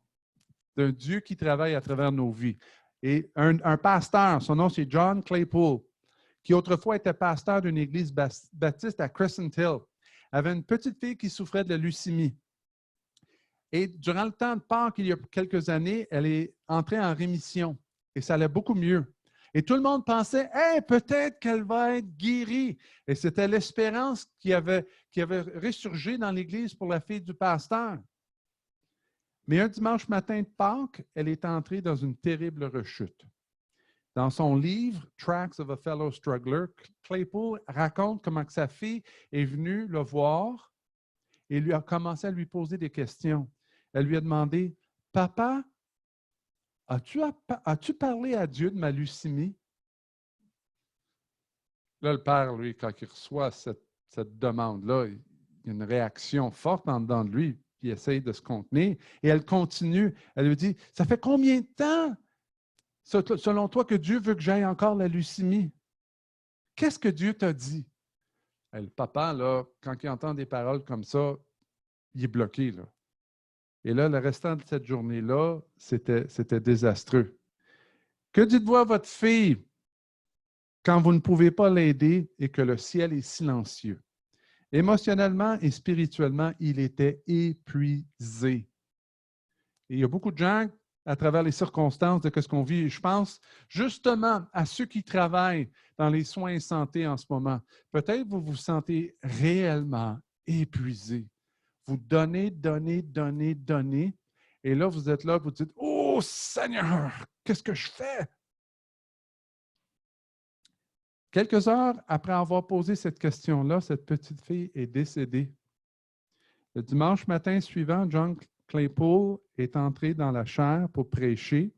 Speaker 1: d'un Dieu qui travaille à travers nos vies. Et un pasteur, son nom c'est John Claypool, qui autrefois était pasteur d'une église baptiste à Crescent Hill, avait une petite fille qui souffrait de la leucémie. Et durant le temps de Pâques, il y a quelques années, elle est entrée en rémission et ça allait beaucoup mieux. Et tout le monde pensait, « Hey, peut-être qu'elle va être guérie. » Et c'était l'espérance qui avait ressurgi dans l'Église pour la fille du pasteur. Mais un dimanche matin de Pâques, elle est entrée dans une terrible rechute. Dans son livre « Tracks of a Fellow Struggler », Claypool raconte comment que sa fille est venue le voir et lui a commencé à lui poser des questions. Elle lui a demandé, « Papa, as-tu parlé à Dieu de ma leucémie? » Là, le père, lui, quand il reçoit cette demande-là, il y a une réaction forte en dedans de lui, puis il essaye de se contenir. Et elle continue. Elle lui dit, « Ça fait combien de temps, selon toi, que Dieu veut que j'aille encore la leucémie? Qu'est-ce que Dieu t'a dit? » Et le papa, là, quand il entend des paroles comme ça, il est bloqué, là. Et là, le restant de cette journée-là, c'était désastreux. Que dites-vous à votre fille quand vous ne pouvez pas l'aider et que le ciel est silencieux? Émotionnellement et spirituellement, il était épuisé. Et il y a beaucoup de gens, à travers les circonstances de ce qu'on vit, et je pense justement à ceux qui travaillent dans les soins et santé en ce moment. Peut-être vous vous sentez réellement épuisé. Vous donnez, et là, vous êtes là, vous dites, « Oh Seigneur, qu'est-ce que je fais? » Quelques heures après avoir posé cette question-là, cette petite fille est décédée. Le dimanche matin suivant, John Claypool est entré dans la chaire pour prêcher.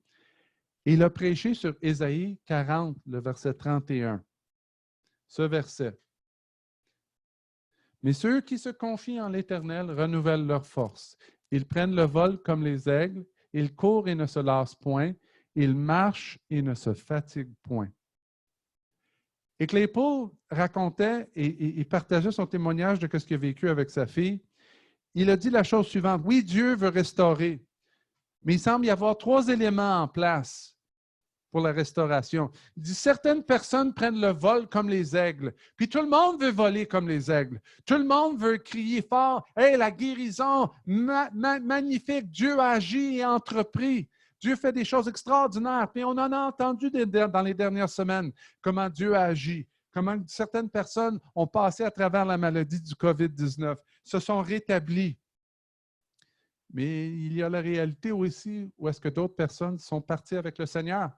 Speaker 1: Et il a prêché sur Ésaïe 40, le verset 31. Ce verset. « Mais ceux qui se confient en l'Éternel renouvellent leur force. Ils prennent le vol comme les aigles, ils courent et ne se lassent point, ils marchent et ne se fatiguent point. » Et Claypool racontait et partageait son témoignage de ce qu'il a vécu avec sa fille. Il a dit la chose suivante, « Oui, Dieu veut restaurer, mais il semble y avoir 3 éléments en place pour la restauration. » Il dit, « Certaines personnes prennent le vol comme les aigles, puis tout le monde veut voler comme les aigles. Tout le monde veut crier fort, « Hey, la guérison, magnifique, Dieu a agi et entrepris. » Dieu fait des choses extraordinaires. Puis on en a entendu dans les dernières semaines comment Dieu a agi, comment certaines personnes ont passé à travers la maladie du COVID-19, se sont rétablies. Mais il y a la réalité aussi où est-ce que d'autres personnes sont parties avec le Seigneur.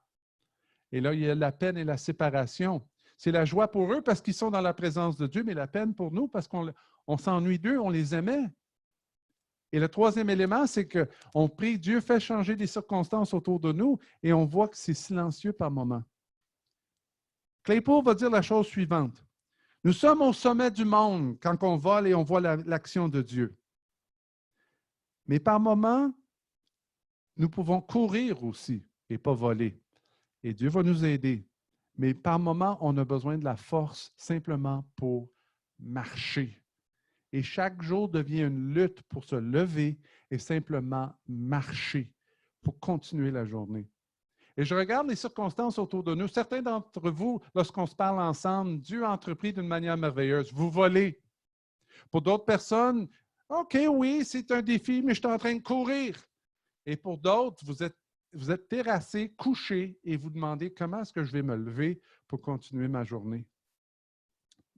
Speaker 1: Et là, il y a la peine et la séparation. C'est la joie pour eux parce qu'ils sont dans la présence de Dieu, mais la peine pour nous parce qu'on s'ennuie d'eux, on les aimait. Et le troisième élément, c'est qu'on prie, Dieu fait changer les circonstances autour de nous et on voit que c'est silencieux par moments. Claypool va dire la chose suivante. Nous sommes au sommet du monde quand on vole et on voit l'action de Dieu. Mais par moments, nous pouvons courir aussi et pas voler. Et Dieu va nous aider. Mais par moments, on a besoin de la force simplement pour marcher. Et chaque jour devient une lutte pour se lever et simplement marcher pour continuer la journée. Et je regarde les circonstances autour de nous. Certains d'entre vous, lorsqu'on se parle ensemble, Dieu a entrepris d'une manière merveilleuse. Vous volez. Pour d'autres personnes, OK, oui, c'est un défi, mais je suis en train de courir. Et pour d'autres, vous êtes terrassés, couchés, et vous demandez comment est-ce que je vais me lever pour continuer ma journée.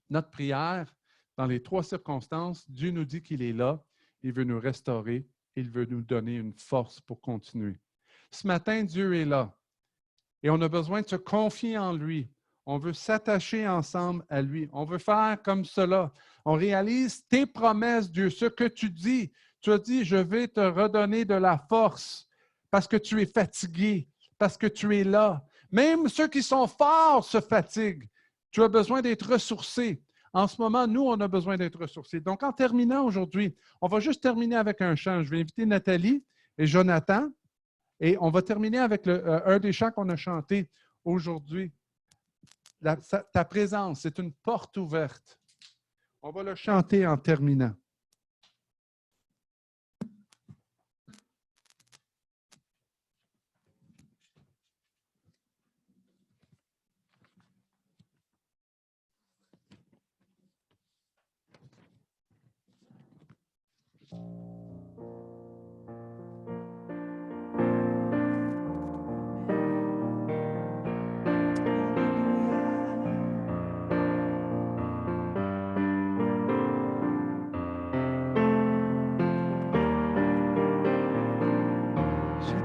Speaker 1: Notre prière, dans les trois circonstances, Dieu nous dit qu'il est là, il veut nous restaurer, il veut nous donner une force pour continuer. Ce matin, Dieu est là et on a besoin de se confier en lui. On veut s'attacher ensemble à lui. On veut faire comme cela. On réalise tes promesses, Dieu, ce que tu dis. Tu as dit, je vais te redonner de la force parce que tu es fatigué, parce que tu es là. Même ceux qui sont forts se fatiguent. Tu as besoin d'être ressourcé. En ce moment, nous, on a besoin d'être ressourcés. Donc, en terminant aujourd'hui, on va juste terminer avec un chant. Je vais inviter Nathalie et Jonathan et on va terminer avec un des chants qu'on a chanté aujourd'hui. Ta présence, c'est une porte ouverte. On va le chanter en terminant.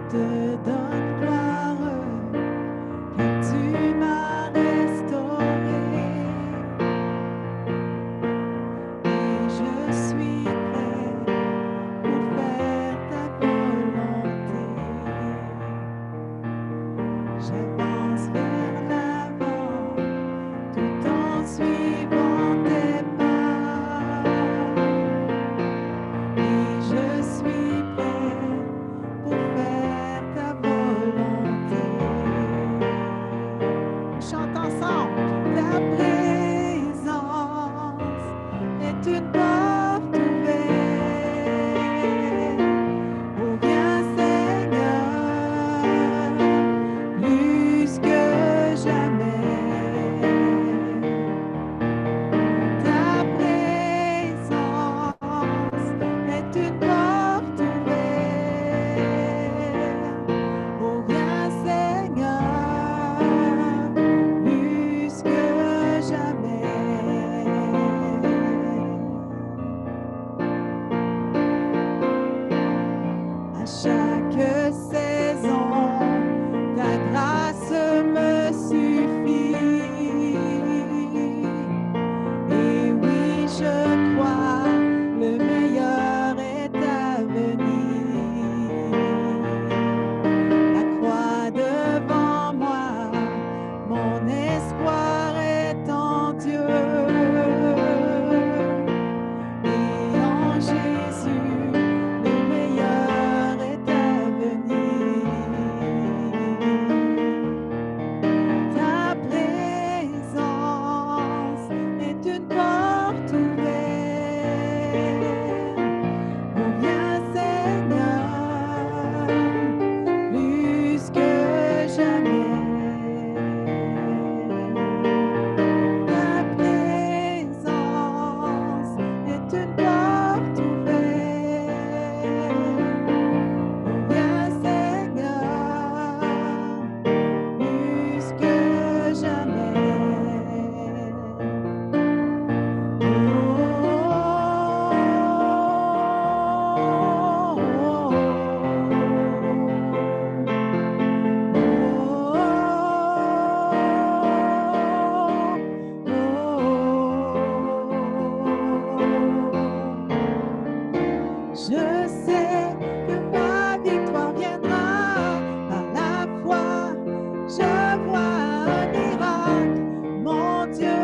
Speaker 2: Te donne gloire, car tu m'as restauré, et je suis prêt pour faire ta volonté. J'avance vers l'avant, tout en suivant tes pas, et je suis prêt pour faire ta volonté. On chante ensemble. Ta présence est une porte ouverte. Oh, viens Seigneur, plus que jamais. Ta présence est une porte ouverte. Oh, viens Seigneur, plus que jamais. À chaque saison, ta grâce me suffit. Et oui, je crois, le meilleur est à venir. La croix devant moi, mon espoir est en Dieu. Et en Jésus, le meilleur est à venir. Ta présence est une porte ouverte. Oh, viens Seigneur, plus que jamais. Ta présence est une porte ouverte. Oh, viens Seigneur, plus que jamais. Je sais que ma victoire viendra par la foi. Je vois un miracle. Mon Dieu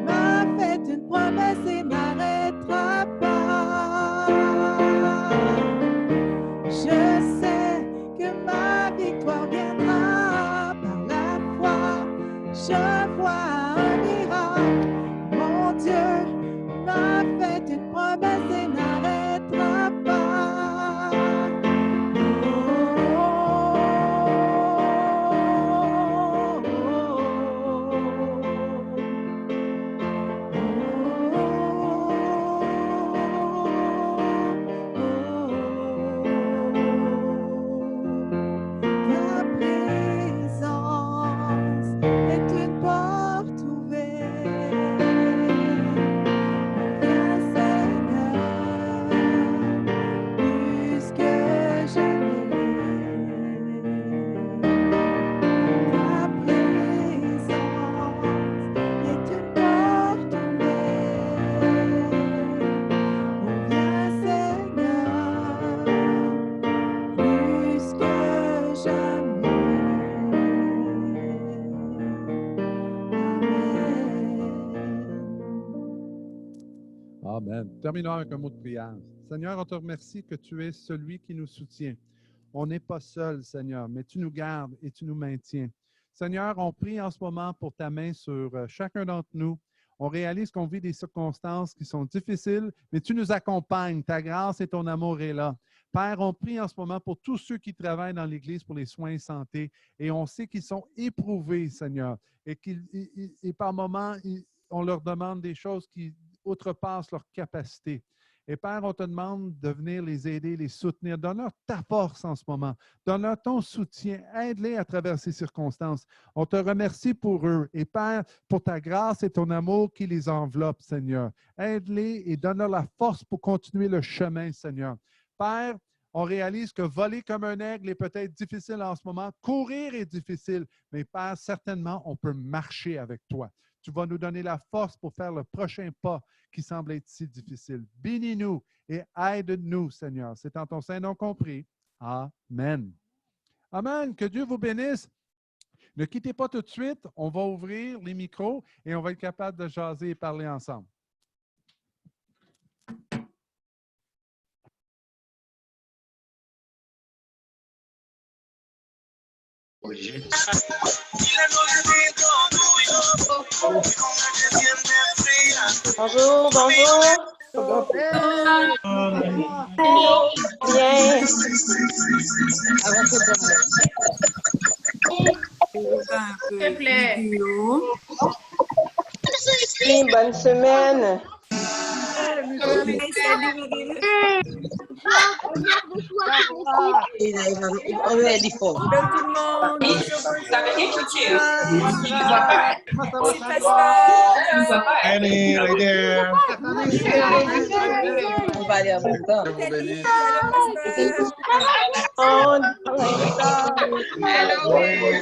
Speaker 2: m'a fait une promesse et n'arrêtera pas. Je sais que ma victoire viendra
Speaker 1: Terminons avec un mot de prière. Seigneur, on te remercie que tu es celui qui nous soutient. On n'est pas seul, Seigneur, mais tu nous gardes et tu nous maintiens. Seigneur, on prie en ce moment pour ta main sur chacun d'entre nous. On réalise qu'on vit des circonstances qui sont difficiles, mais tu nous accompagnes. Ta grâce et ton amour est là. Père, on prie en ce moment pour tous ceux qui travaillent dans l'Église pour les soins et santé, et on sait qu'ils sont éprouvés, Seigneur, et par moments, on leur demande des choses qui outrepassent leur capacité. Et Père, on te demande de venir les aider, les soutenir. Donne-leur ta force en ce moment. Donne-leur ton soutien. Aide-les à travers ces circonstances. On te remercie pour eux. Et Père, pour ta grâce et ton amour qui les enveloppe, Seigneur. Aide-les et donne-leur la force pour continuer le chemin, Seigneur. Père, on réalise que voler comme un aigle est peut-être difficile en ce moment. Courir est difficile. Mais Père, certainement, on peut marcher avec toi. Tu vas nous donner la force pour faire le prochain pas qui semble être si difficile. Bénis-nous et aide-nous, Seigneur. C'est en ton Saint nom compris. Amen. Amen. Que Dieu vous bénisse. Ne quittez pas tout de suite. On va ouvrir les micros et on va être capable de jaser et parler ensemble.
Speaker 4: Bonjour, bonjour. Bien.
Speaker 5: S'il te plaît.
Speaker 4: Oui, bonne semaine.
Speaker 6: Annie, right there.
Speaker 7: On va aller en même temps.
Speaker 6: Que vous bénisse.
Speaker 4: Oh,
Speaker 6: Oui.